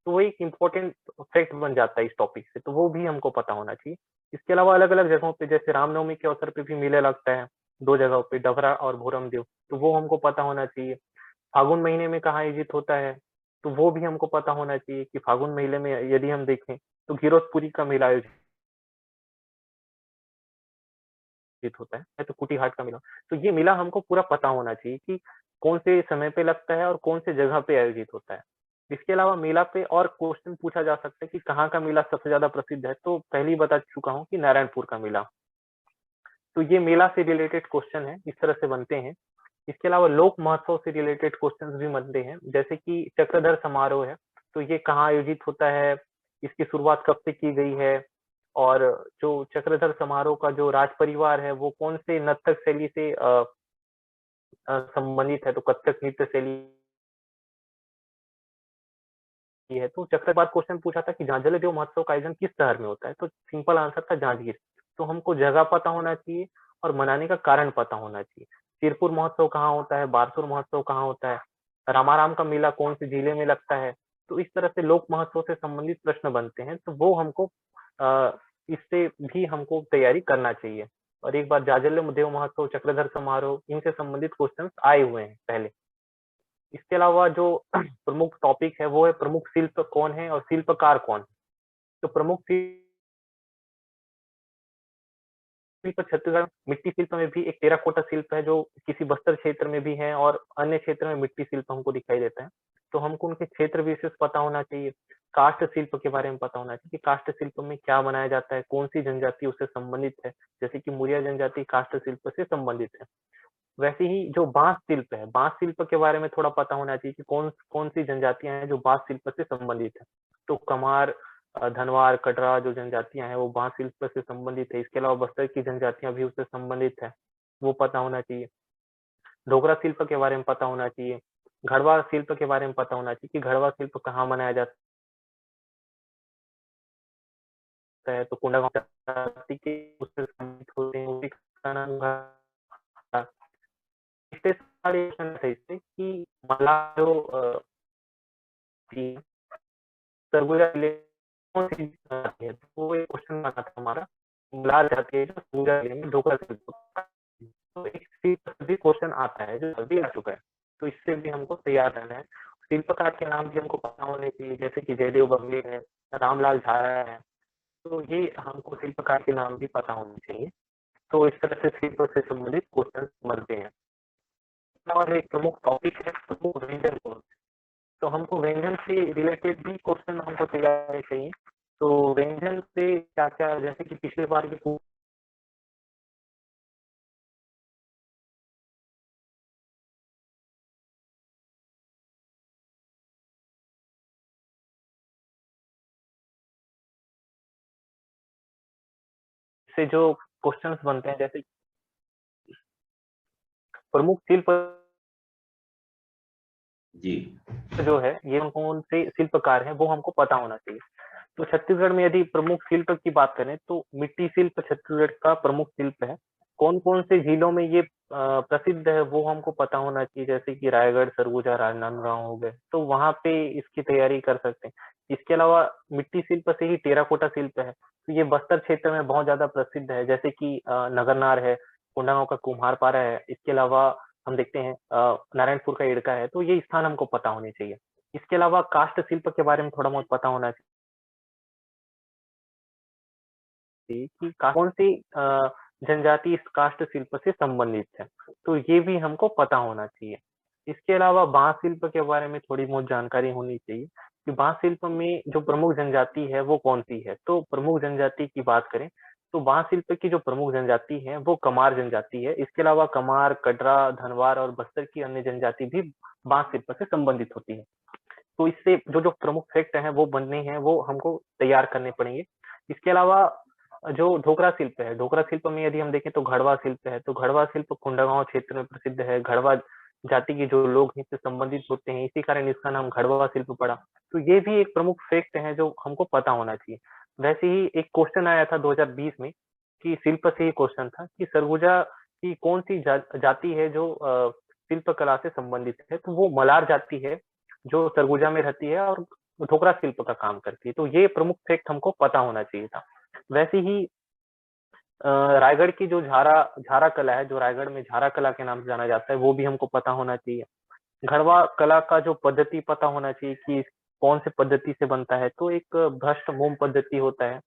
तो वो एक इम्पोर्टेंट फैक्ट बन जाता है इस टॉपिक से, तो वो भी हमको पता होना चाहिए। इसके अलावा अलग-अलग जगहों पे जैसे रामनवमी के अवसर पे भी मेला लगता है, 2 जगहों पे डभरा और भोरमदेव, तो वो हमको पता होना चाहिए। फागुन महीने में कहाँ आयोजित होता है, तो वो भी हमको पता होना चाहिए कि फागुन महीने में यदि हम देखें, तो गिरौदपुरी का मेला आयोजित होता है, तो कुटी घाट का मेला। तो ये मेला हमको पूरा पता होना चाहिए कि कौन से समय पे लगता है और कौन से जगह पे आयोजित होता है। इसके अलावा मेला पे और क्वेश्चन पूछा जा सकता है कि कहाँ का मेला सबसे ज़्यादा प्रसिद्ध है, तो पहले ही बता चुका हूँ कि नारायणपुर का मेला। तो ये मेला से रिलेटेड क्वेश्चन है, इस तरह से बनते हैं। इसके अलावा लोक महोत्सव से रिलेटेड क्वेश्चंस भी बनते हैं, जैसे कि चक्रधर समारोह है, तो ये कहाँ आयोजित होता है, इसकी शुरुआत कब से की गई है, और जो चक्रधर समारोह का जो राज परिवार है वो कौन से नर्तक शैली से संबंधित है, तो कथक नृत्य शैली है। तो चक्रधर बाद क्वेश्चन पूछा था कि झांझले देव महोत्सव का आयोजन किस शहर में होता है, तो सिंपल आंसर था जांजगीर। तो हमको जगह पता होना चाहिए और मनाने का कारण पता होना चाहिए। सिरपुर महोत्सव कहाँ होता है, बारसूर महोत्सव कहाँ होता है, रामाराम का मेला कौन से जिले में लगता है। तो इस तरह से लोक महोत्सव से संबंधित प्रश्न बनते हैं, तो वो हमको इससे भी हमको तैयारी करना चाहिए। और एक बार जाजल्य देव महोत्सव, चक्रधर समारोह, इनसे संबंधित क्वेश्चन आए हुए हैं पहले। इसके अलावा जो प्रमुख टॉपिक है वो है प्रमुख शिल्प कौन है और शिल्पकार कौन है। तो प्रमुख शिल्प छत्तीसगढ़ मिट्टी शिल्प में भी एक टेराकोटा शिल्प है जो किसी बस्तर क्षेत्र में भी है, और अन्य क्षेत्र में मिट्टी शिल्प हमको दिखाई देता है। तो हमको उनके क्षेत्र विशेष पता होना चाहिए। काष्ठ शिल्प के बारे में पता होना चाहिए कि काष्ठ शिल्प में क्या बनाया जाता है, कौन सी जनजाति उससे संबंधित है, जैसे कि मुरिया जनजाति काष्ठ शिल्प से संबंधित है। वैसे ही जो बांस शिल्प है, बांस शिल्प के बारे में थोड़ा पता होना चाहिए कि कौन कौन सी जनजातियां हैं जो बांस शिल्प से संबंधित है। तो कमार, धनवार, कटरा जो जनजातियां हैं वो बांस शिल्प से संबंधित है। इसके अलावा बस्तर की जनजातियां भी उससे संबंधित है, वो पता होना चाहिए। डोगरा शिल्प के बारे में पता होना चाहिए। घड़वा शिल्प के बारे में पता होना चाहिए कि घड़वा शिल्प कहाँ मनाया जाता है, तो कोंडागांव जाति के उससे संबंधित होते हैं, उसी का नाम घड़ा। इतने सारे क्वेश्चन थे इससे कि मला जो थी सरगुजा जिले कौन सी जाति है, तो वो एक क्वेश्चन बना था हमारा। मलार जाति है जो सरगुजा जिले में डोगरा शिल्प का। तो एक भी क्वेश्चन आता है जो जल्दी आ चुका है, तो इससे भी हमको तैयार रहना है। शिल्पकार के नाम भी हमको पता होने चाहिए, जैसे कि जयदेव बघेल है, रामलाल झारा है, तो ये हमको शिल्पकार के नाम भी पता होने चाहिए। तो इस तरह से शिल्प से संबंधित क्वेश्चन बनते हैं। और एक प्रमुख टॉपिक है प्रमुख व्यंजन कौन से, तो हमको व्यंजन से रिलेटेड भी क्वेश्चन हमको तैयार चाहिए। तो व्यंजन से क्या क्या, जैसे कि पिछले बार के से जो क्वेश्चंस बनते हैं, जैसे प्रमुख शिल्प जी जो है ये कौन से शिल्पकार है वो हमको पता होना चाहिए। तो छत्तीसगढ़ में यदि प्रमुख शिल्प की बात करें तो मिट्टी शिल्प छत्तीसगढ़ का प्रमुख शिल्प है। कौन कौन से जिलों में ये प्रसिद्ध है वो हमको पता होना चाहिए, जैसे कि रायगढ़, सरगुजा, राजनांदगांव हो गए, तो वहां पे इसकी तैयारी कर सकते हैं। इसके अलावा मिट्टी शिल्प से ही टेराकोटा शिल्प है, तो ये बस्तर क्षेत्र में बहुत ज्यादा प्रसिद्ध है, जैसे कि नगरनार है, कोंडागांव का कुम्हारपारा है। इसके अलावा हम देखते हैं नारायणपुर का एड़का है, तो ये स्थान हमको पता होने चाहिए। इसके अलावा काष्ठ शिल्प के बारे में थोड़ा बहुत पता होना चाहिए कि कौन सी जनजाति इस काष्ठ शिल्प से संबंधित है, तो ये भी हमको पता होना चाहिए। इसके अलावा बांस शिल्प के बारे में थोड़ी बहुत जानकारी होनी चाहिए कि बांस शिल्प में जो प्रमुख जनजाति है वो कौन सी है। तो प्रमुख जनजाति की बात करें तो बांस शिल्प की जो प्रमुख जनजाति है वो कमार जनजाति है। इसके अलावा कमार, कटरा, धनवार और बस्तर की अन्य जनजाति भी बांस शिल्प से संबंधित होती है। तो इससे जो जो प्रमुख फैक्ट हैं वो बनने हैं, वो हमको तैयार करने पड़ेंगे। इसके अलावा जो ढोकरा शिल्प है, ढोकरा शिल्प में यदि हम देखें तो घड़वा शिल्प है, तो घड़वा शिल्प कोंडागांव क्षेत्र में प्रसिद्ध है। घड़वा जाति के जो लोग हैं इससे संबंधित होते हैं, इसी कारण इसका नाम घड़वा शिल्प पड़ा। तो ये भी एक प्रमुख फैक्ट है जो हमको पता होना चाहिए। वैसे ही एक क्वेश्चन आया था 2020 में कि शिल्प से ही क्वेश्चन था कि सरगुजा की कौन सी जाति है जो शिल्प कला से संबंधित है, तो वो मलार जाति है जो सरगुजा में रहती है और ढोकरा शिल्प का काम करती है। तो ये प्रमुख फैक्ट हमको पता होना चाहिए था। वैसे ही रायगढ़ की जो झारा झारा कला है, जो रायगढ़ में झारा कला के नाम से जाना जाता है, वो भी हमको पता होना चाहिए। घड़वा कला का जो पद्धति पता होना चाहिए कि कौन से पद्धति से बनता है, तो एक भ्रष्ट मोम पद्धति होता है।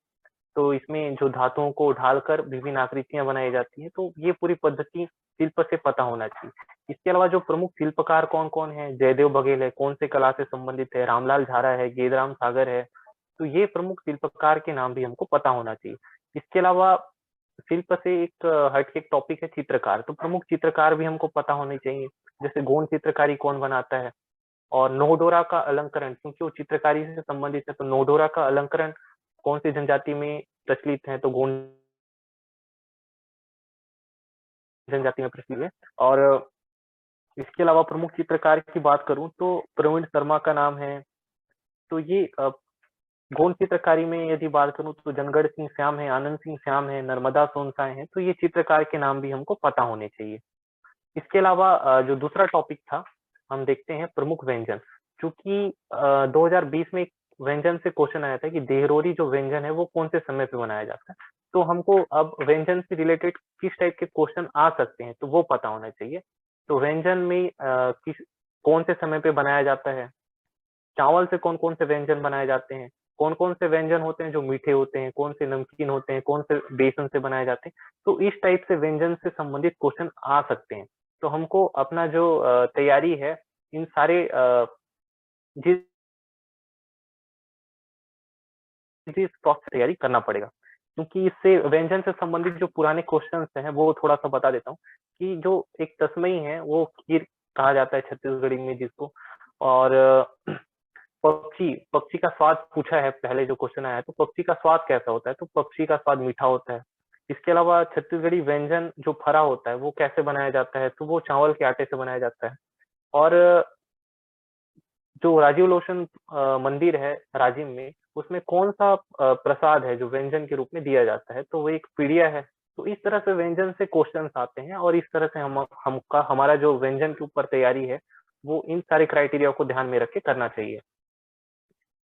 तो इसमें जो धातुओं को ढालकर विभिन्न आकृतियां बनाई जाती हैं, तो ये पूरी पद्धति शिल्प से पता होना चाहिए। इसके अलावा जो प्रमुख शिल्पकार कौन कौन है, जयदेव बघेल है, कौन से कला से संबंधित है, रामलाल झारा है, गेदराम सागर है, तो ये प्रमुख शिल्पकार के नाम भी हमको पता होना चाहिए। इसके अलावा शिल्प से एक हट के एक टॉपिक है चित्रकार, तो प्रमुख चित्रकार भी हमको पता होने चाहिए। जैसे गौण चित्रकारी कौन बनाता है, और नोहडोरा का अलंकरण, क्योंकि वो चित्रकारी से संबंधित है, तो नोहडोरा का अलंकरण कौन सी जनजाति में प्रचलित है, तो गौण जनजाति में प्रचलित है। और इसके अलावा प्रमुख चित्रकार की बात करूं तो प्रवीण शर्मा का नाम है। तो ये गौण चित्रकारी में यदि बात करूं तो जनगढ़ सिंह श्याम है, आनंद सिंह श्याम है, नर्मदा सोनसाई है, तो ये चित्रकार के नाम भी हमको पता होने चाहिए। इसके अलावा जो दूसरा टॉपिक था, हम देखते हैं प्रमुख व्यंजन। चूंकि 2020 में एक व्यंजन से क्वेश्चन आया था कि देहरोरी जो व्यंजन है वो कौन से समय पे बनाया जाता है, तो हमको अब व्यंजन से रिलेटेड किस टाइप के क्वेश्चन आ सकते हैं तो वो पता होना चाहिए। तो व्यंजन में किस कौन से समय पे बनाया जाता है, चावल से कौन कौन से व्यंजन बनाए जाते हैं, कौन कौन से व्यंजन होते हैं जो मीठे होते हैं, कौन से नमकीन होते हैं, कौन से बेसन से बनाए जाते हैं, तो इस टाइप से व्यंजन से संबंधित क्वेश्चन आ सकते हैं। तो हमको अपना जो तैयारी है, इन सारे जिस जिस प्रोसेस तैयारी करना पड़ेगा, क्योंकि इससे व्यंजन से संबंधित जो पुराने क्वेश्चन हैं वो थोड़ा सा बता देता हूँ कि जो एक तस्मई है वो खीर कहा जाता है छत्तीसगढ़ी में जिसको। और पक्षी पक्षी का स्वाद पूछा है, पहले जो क्वेश्चन आया है, तो पक्षी का स्वाद कैसा होता है, तो पक्षी का स्वाद मीठा होता है। इसके अलावा छत्तीसगढ़ी व्यंजन जो फरा होता है वो कैसे बनाया जाता है, तो वो चावल के आटे से बनाया जाता है। और जो राजीव लोचन मंदिर है राजिम में, उसमें कौन सा प्रसाद है जो व्यंजन के रूप में दिया जाता है, तो वो एक पीड़िया है। तो इस तरह से व्यंजन से क्वेश्चंस आते हैं, और इस तरह से हमारा जो व्यंजन के ऊपर तैयारी है वो इन सारे क्राइटेरिया को ध्यान में रख के करना चाहिए।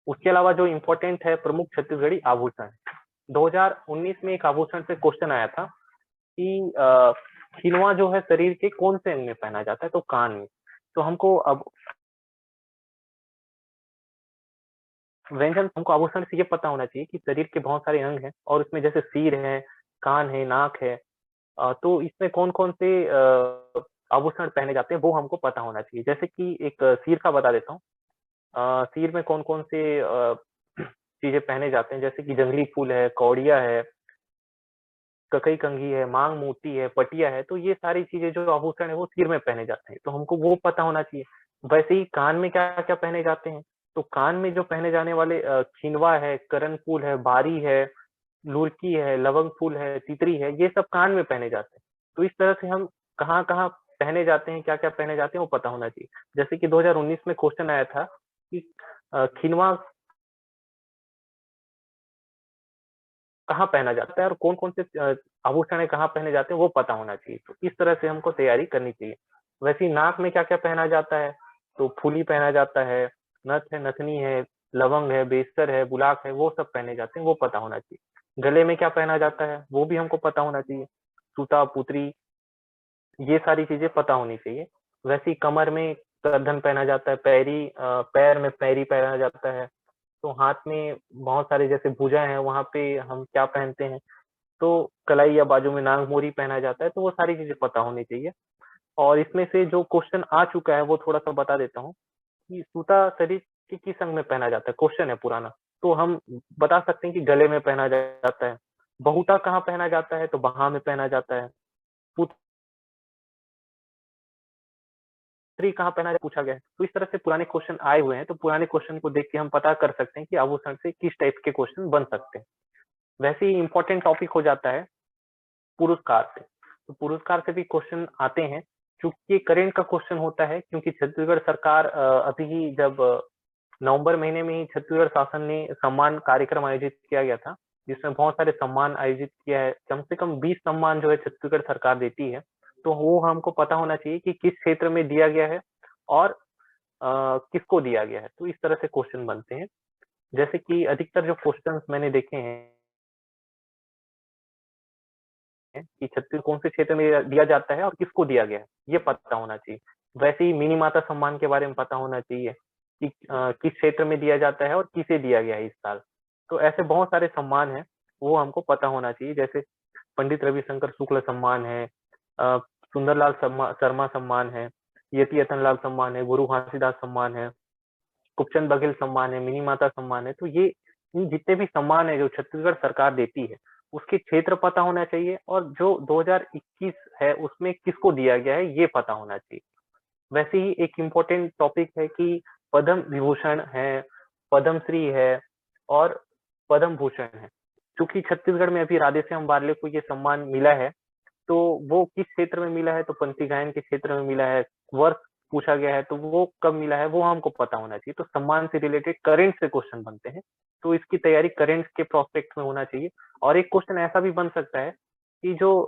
उसके अलावा जो इम्पोर्टेंट है प्रमुख छत्तीसगढ़ी आभूषण, 2019 में एक आभूषण से क्वेश्चन आया था कि खिलवा जो है शरीर के कौन से अंग में पहना जाता है, तो कान में। तो हमको अब व्यंजन हमको आभूषण से ये पता होना चाहिए कि शरीर के बहुत सारे अंग हैं, और उसमें जैसे सिर है, कान है, नाक है, तो इसमें कौन कौन से आभूषण पहने जाते हैं वो हमको पता होना चाहिए। जैसे कि एक सिर का बता देता हूँ। सिर में कौन कौन से चीजें पहने जाते हैं, जैसे कि जंगली फूल है, कौड़िया है, ककई कंघी है, मांग मोती है, पटिया है, तो ये सारी चीजें जो आभूषण है वो सिर में पहने जाते हैं, तो हमको वो पता होना चाहिए। वैसे ही कान में क्या क्या पहने जाते हैं, तो कान में जो पहने जाने वाले खिनवा है, करण फूल है, बारी है, लुरकी है, लवंग फूल है, तितरी है, ये सब कान में पहने जाते हैं। तो इस तरह से हम कहाँ कहाँ पहने जाते हैं, क्या क्या पहने जाते हैं वो पता होना चाहिए। जैसे कि 2019 में क्वेश्चन आया था कि खिनवा कहाँ पहना जाता है और कौन कौन से आभूषण कहाँ पहने जाते हैं वो पता होना चाहिए। तो इस तरह से हमको तैयारी करनी चाहिए। वैसे ही नाक में क्या क्या पहना जाता है, तो फूली पहना जाता है, नथ है, नथनी है, लवंग है, बेस्तर है, बुलाक है, वो सब पहने जाते हैं, वो पता होना चाहिए। गले में क्या पहना जाता है वो भी हमको पता होना चाहिए, सूता, पुतरी, ये सारी चीजें पता होनी चाहिए। वैसे ही कमर में करधन पहना जाता है, पैर में पैरी पहना जाता है, तो हाथ में बहुत सारे जैसे भुजा है वहां पे हम क्या पहनते हैं, तो कलाई या बाजू में नाग मोरी पहना जाता है, तो वो सारी चीजें पता होनी चाहिए। और इसमें से जो क्वेश्चन आ चुका है वो थोड़ा सा बता देता हूँ कि सूता शरीर के किस अंग में पहना जाता है, क्वेश्चन है पुराना, तो हम बता सकते हैं कि गले में पहना जाता है। बहुटा कहाँ पहना जाता है, तो बाह में पहना जाता है। पुत्री कहाँ पहना पूछा गया है, तो इस तरह से पुराने क्वेश्चन आए हुए हैं, तो पुराने क्वेश्चन को देख के हम पता कर सकते हैं कि आभूषण से किस टाइप के क्वेश्चन बन सकते हैं। वैसे ही इंपॉर्टेंट टॉपिक हो जाता है पुरस्कार से, तो पुरस्कार से भी क्वेश्चन आते हैं, चूंकि करंट का क्वेश्चन होता है, क्योंकि छत्तीसगढ़ सरकार अभी ही जब नवंबर महीने में ही छत्तीसगढ़ शासन ने सम्मान कार्यक्रम आयोजित किया गया था, जिसमें बहुत सारे सम्मान आयोजित किया है, कम से कम 20 सम्मान जो है छत्तीसगढ़ सरकार देती है, तो वो हमको पता होना चाहिए कि किस क्षेत्र में दिया गया है और किसको दिया गया है, तो इस तरह से क्वेश्चन बनते हैं। जैसे कि अधिकतर जो क्वेश्चंस मैंने देखे हैं कि छत्तीसगढ़ कौन से क्षेत्र में दिया जाता है और किसको दिया गया है, ये पता होना चाहिए। वैसे ही मिनी माता सम्मान के बारे में पता होना चाहिए कि किस क्षेत्र में दिया जाता है और किसे दिया गया है इस साल। तो ऐसे बहुत सारे सम्मान हैं, वो हमको पता होना चाहिए। जैसे पंडित रविशंकर शुक्ल सम्मान है, सुंदरलाल शर्मा सम्मान है, यति यतनलाल सम्मान है, गुरु घासीदास सम्मान है, कुपचंद बघेल सम्मान है, मिनी माता सम्मान है। तो ये इन जितने भी सम्मान है जो छत्तीसगढ़ सरकार देती है, उसके क्षेत्र पता होना चाहिए और जो 2021 है उसमें किसको दिया गया है ये पता होना चाहिए। वैसे ही एक इम्पोर्टेंट टॉपिक है कि पद्म विभूषण है, पद्मश्री है और पद्म भूषण है। क्योंकि छत्तीसगढ़ में अभी राधेश्याम बारले को ये सम्मान मिला है, तो वो किस क्षेत्र में मिला है, तो पंथी गायन के क्षेत्र में मिला है। वर्ष पूछा गया है तो वो कब मिला है वो हमको पता होना चाहिए। तो सम्मान से रिलेटेड करंट से क्वेश्चन बनते हैं, तो इसकी तैयारी करंट के प्रोस्पेक्ट में होना चाहिए। और एक क्वेश्चन ऐसा भी बन सकता है कि जो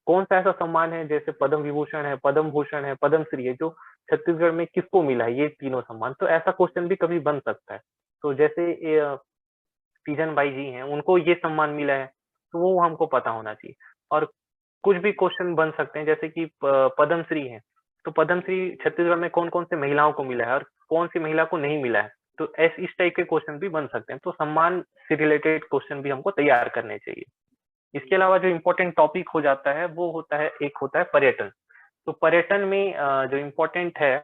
कौन सा ऐसा सम्मान है, जैसे पद्म विभूषण है, पद्म भूषण है, पद्मश्री है, जो छत्तीसगढ़ में किसको मिला है ये तीनों सम्मान, तो ऐसा क्वेश्चन भी कभी बन सकता है। तो जैसे तीजन बाई जी हैं, उनको ये सम्मान मिला है, तो वो हमको पता होना चाहिए। और कुछ भी क्वेश्चन बन सकते हैं, जैसे कि पद्मश्री है, तो पद्मश्री छत्तीसगढ़ में कौन-कौन से महिलाओं को मिला है और कौन सी महिला को नहीं मिला है। तो इस टाइप के क्वेश्चन भी बन सकते हैं। तो सम्मान से रिलेटेड क्वेश्चन भी हमको तैयार करने चाहिए। इसके अलावा जो इम्पोर्टेंट टॉपिक हो जाता है वो होता है, एक होता है पर्यटन। तो पर्यटन में जो इम्पोर्टेंट है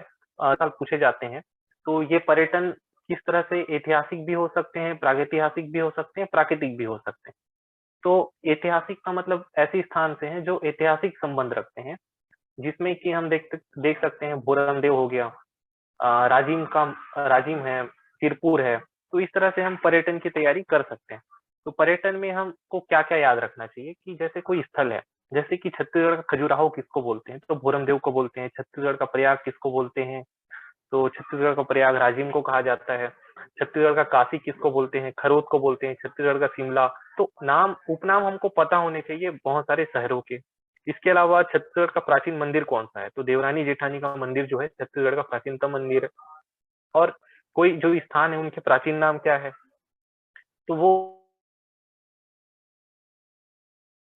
सवाल पूछे जाते हैं। तो ये पर्यटन किस तरह से ऐतिहासिक भी हो सकते हैं, प्रागैतिहासिक भी हो सकते हैं, प्राकृतिक भी हो सकते हैं। तो ऐतिहासिक का मतलब ऐसे स्थान से है जो ऐतिहासिक संबंध रखते हैं, जिसमें कि हम देख सकते हैं भोरम देव हो गया, राजिम है, सिरपुर है। तो इस तरह से हम पर्यटन की तैयारी कर सकते हैं। तो पर्यटन में हमको क्या-क्या याद रखना चाहिए कि जैसे कोई स्थल है, जैसे कि छत्तीसगढ़ का खजुराहो किसको बोलते हैं? तो भोरम देव को बोलते हैं। छत्तीसगढ़ का प्रयाग किसको बोलते हैं? तो छत्तीसगढ़ का प्रयाग राजिम को कहा जाता है। छत्तीसगढ़ का काशी किसको बोलते हैं? खरोद को बोलते हैं। छत्तीसगढ़ का शिमला। तो नाम उपनाम हमको पता होने चाहिए बहुत सारे शहरों के। इसके अलावा छत्तीसगढ़ का प्राचीन मंदिर कौन-सा है? तो देवरानी जेठानी का मंदिर जो है छत्तीसगढ़ का प्राचीनतम मंदिर है। और कोई जो स्थान है उनके प्राचीन नाम क्या है? तो वो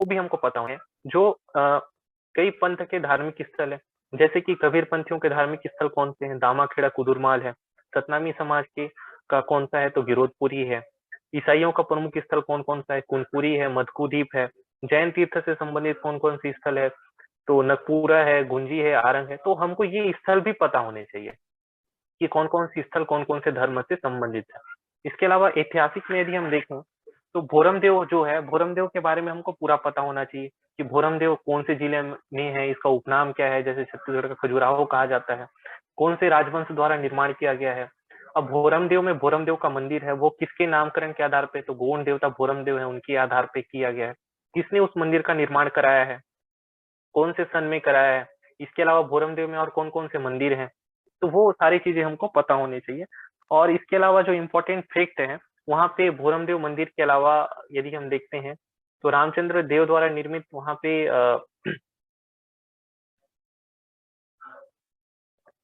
भी हमको पता होंगे। जो कई पंथ के धार्मिक स्थल है, जैसे कि कबीर पंथियों के धार्मिक स्थल कौन से हैं? दामाखेड़ा कुदुरमाल है। सतनामी समाज के का कौन सा है? तो गिरोधपुरी है। ईसाइयों का प्रमुख स्थल कौन-कौन सा है? कुनकुरी है, मदकू है। जैन तीर्थ से संबंधित कौन-कौन सी स्थल है? तो नगपुरा है, गुंजी है, आरंग है। तो हमको ये स्थल भी पता होने चाहिए कि कौन-कौन सी स्थल कौन-कौन से धर्म से संबंधित है। इसके अलावा ऐतिहासिक में यदि हम देखें, तो भोरमदेव जो है, भोरमदेव के बारे में हमको पूरा पता होना चाहिए कि भोरमदेव कौन से जिले में है, इसका उपनाम क्या है, जैसे छत्तीसगढ़ का खजुराहो कहा जाता है, कौन से राजवंश द्वारा निर्माण किया गया है। अब भोरमदेव में भोरमदेव का मंदिर है, वो किसके नामकरण के आधार पे, तो गौड़ देवता भोरमदेव है, उनके आधार पे किया गया है। किसने उस मंदिर का निर्माण कराया है, कौन से सन में कराया है। इसके अलावा भोरमदेव में और कौन-कौन से मंदिर हैं, तो वो सारी चीज़ें हमको पता होनी चाहिए। और इसके अलावा जो इम्पोर्टेंट फैक्ट है, वहाँ पे भोरमदेव मंदिर के अलावा यदि हम देखते हैं, तो रामचंद्र देव द्वारा निर्मित वहाँ पे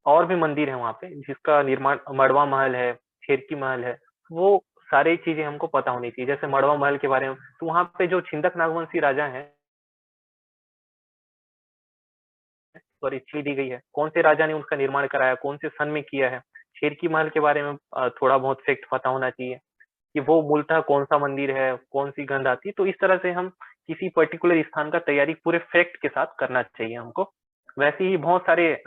और भी मंदिर है वहाँ पे, जिसका निर्माण मड़वा महल है, खेरकी महल है, वो सारी चीज़ें हमको पता होनी चाहिए। जैसे मड़वा महल के बारे में, तो वहाँ पे जो छिंदक नागवंशी राजा हैं, सॉरी छील दी गई है। कौन से राजा ने उसका निर्माण कराया, कौन से सन में किया है। खेरकी महल के बारे में थोड़ा बहुत फैक्ट पता होना चाहिए कि वो मूलतः कौन-सा मंदिर है, कौन-सी गंध आती है। तो इस तरह से हम किसी पर्टिकुलर स्थान का तैयारी पूरे फैक्ट के साथ करना चाहिए हमको। वैसे ही बहुत सारे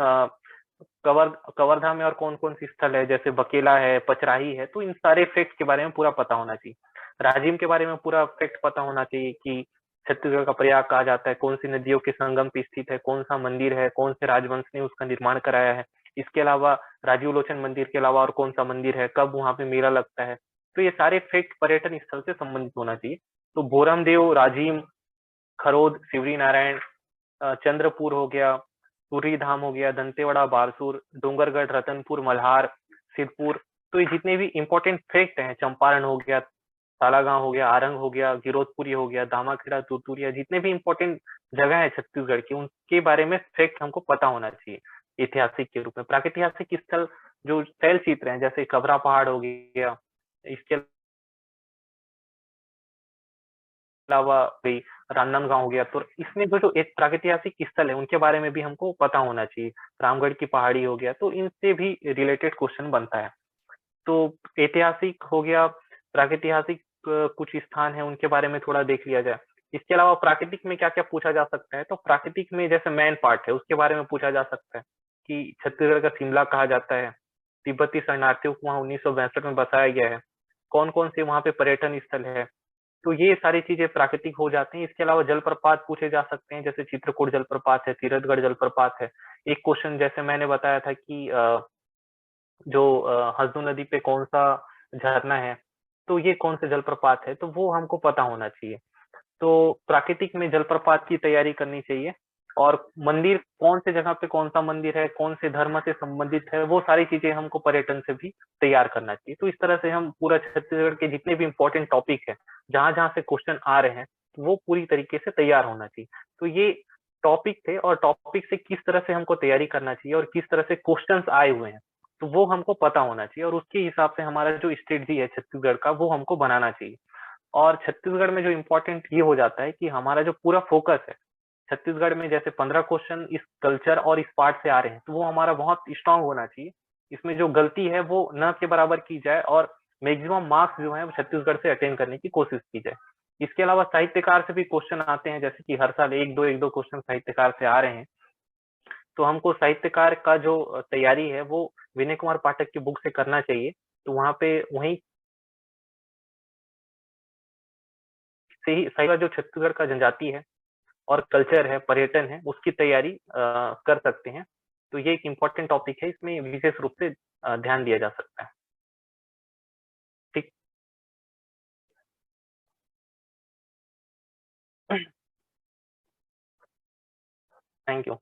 कवर्धा में और कौन-कौन सी स्थल है, जैसे बकेला है, पचराही है, तो इन सारे फैक्ट के बारे में पूरा पता होना चाहिए। राजिम के बारे में पूरा फैक्ट पता होना चाहिए कि छत्तीसगढ़ का प्रयाग कहा जाता है, कौन-सी नदियों के संगम पे स्थित है, कौन-सा मंदिर है, कौन से राजवंश ने उसका निर्माण कराया है। इसके अलावा राजीव लोचन मंदिर के अलावा और कौन-सा मंदिर है, कब वहाँ पे मेला लगता है। तो ये सारे फैक्ट पर्यटन स्थल से संबंधित होना चाहिए। तो भोरमदेव, राजिम, खरोद, शिवरी नारायण, चंद्रपुर हो गया, सूरी धाम हो गया, दंतेवाड़ा, बारसूर, डोंगरगढ़, रतनपुर, मल्हार, सिरपुर। तो ये जितने भी इम्पोर्टेंट फैक्ट हैं, चंपारण हो गया, सालागांव हो गया, आरंग हो गया, गिरोधपुरी हो गया, दामाखेड़ा, तुरतुरिया, जितने भी इम्पोर्टेंट जगह है छत्तीसगढ़ की, उनके बारे में फैक्ट हमको पता होना चाहिए ऐतिहासिक के रूप में। प्राकृतिक स्थल जो शैल चित्र हैं, जैसे कबरा पहाड़ हो गया, इसके अलावा कोई रांजनगांव हो गया, तो इसमें जो एक प्राकृतिक स्थल है उनके बारे में भी हमको पता होना चाहिए। रामगढ़ की पहाड़ी हो गया, तो इनसे भी रिलेटेड क्वेश्चन बनता है। तो ऐतिहासिक हो गया, प्रागैतिहासिक कुछ स्थान है उनके बारे में थोड़ा देख लिया जाए। इसके अलावा प्राकृतिक में क्या-क्या पूछा जा सकता है, तो प्राकृतिक में जैसे मैन पार्ट है उसके बारे में पूछा जा सकता है कि छत्तीसगढ़ का शिमला कहा जाता है। तिब्बती शरणार्थियों को वहाँ 1962 में बसाया गया है। कौन कौन से वहाँ पे पर्यटन स्थल है, तो ये सारी चीजें प्राकृतिक हो जाती हैं। इसके अलावा जलप्रपात पूछे जा सकते हैं, जैसे चित्रकूट जलप्रपात है, तीरथगढ़ जलप्रपात है। एक क्वेश्चन जैसे मैंने बताया था कि जो हसदू नदी पे कौन सा झरना है, तो ये कौन से जलप्रपात है, तो वो हमको पता होना चाहिए। तो प्राकृतिक में जलप्रपात की तैयारी करनी चाहिए, और मंदिर कौन से जगह पे कौन सा मंदिर है, कौन से धर्म से संबंधित है, वो सारी चीजें हमको पर्यटन से भी तैयार करना चाहिए। तो इस तरह से हम पूरा छत्तीसगढ़ के जितने भी इम्पोर्टेंट टॉपिक है, जहां जहां से क्वेश्चन आ रहे हैं, वो पूरी तरीके से तैयार होना चाहिए। तो ये टॉपिक थे, और टॉपिक से किस तरह से हमको तैयारी करना चाहिए और किस तरह से क्वेश्चन आए हुए हैं, तो वो हमको पता होना चाहिए, और उसके हिसाब से हमारा जो स्ट्रेटजी है छत्तीसगढ़ का, वो हमको बनाना चाहिए। और छत्तीसगढ़ में जो इम्पोर्टेंट ये हो जाता है कि हमारा जो पूरा फोकस है छत्तीसगढ़ में, जैसे 15 क्वेश्चन इस कल्चर और इस पार्ट से आ रहे हैं, तो वो हमारा बहुत स्ट्रांग होना चाहिए। इसमें जो गलती है वो न के बराबर की जाए, और मैक्सिमम मार्क्स जो है वो छत्तीसगढ़ से अटेन करने की कोशिश की जाए। इसके अलावा साहित्यकार से भी क्वेश्चन आते हैं, जैसे कि हर साल एक दो क्वेश्चन साहित्यकार से आ रहे हैं। तो हमको साहित्यकार का जो तैयारी है वो विनय कुमार पाठक की बुक से करना चाहिए। तो वहाँ पे वहीं से ही सही जो छत्तीसगढ़ का जनजाति है और कल्चर है, पर्यटन है, उसकी तैयारी कर सकते हैं। तो ये एक इम्पोर्टेंट टॉपिक है, इसमें विशेष रूप से ध्यान दिया जा सकता है। ठीक। Thank you.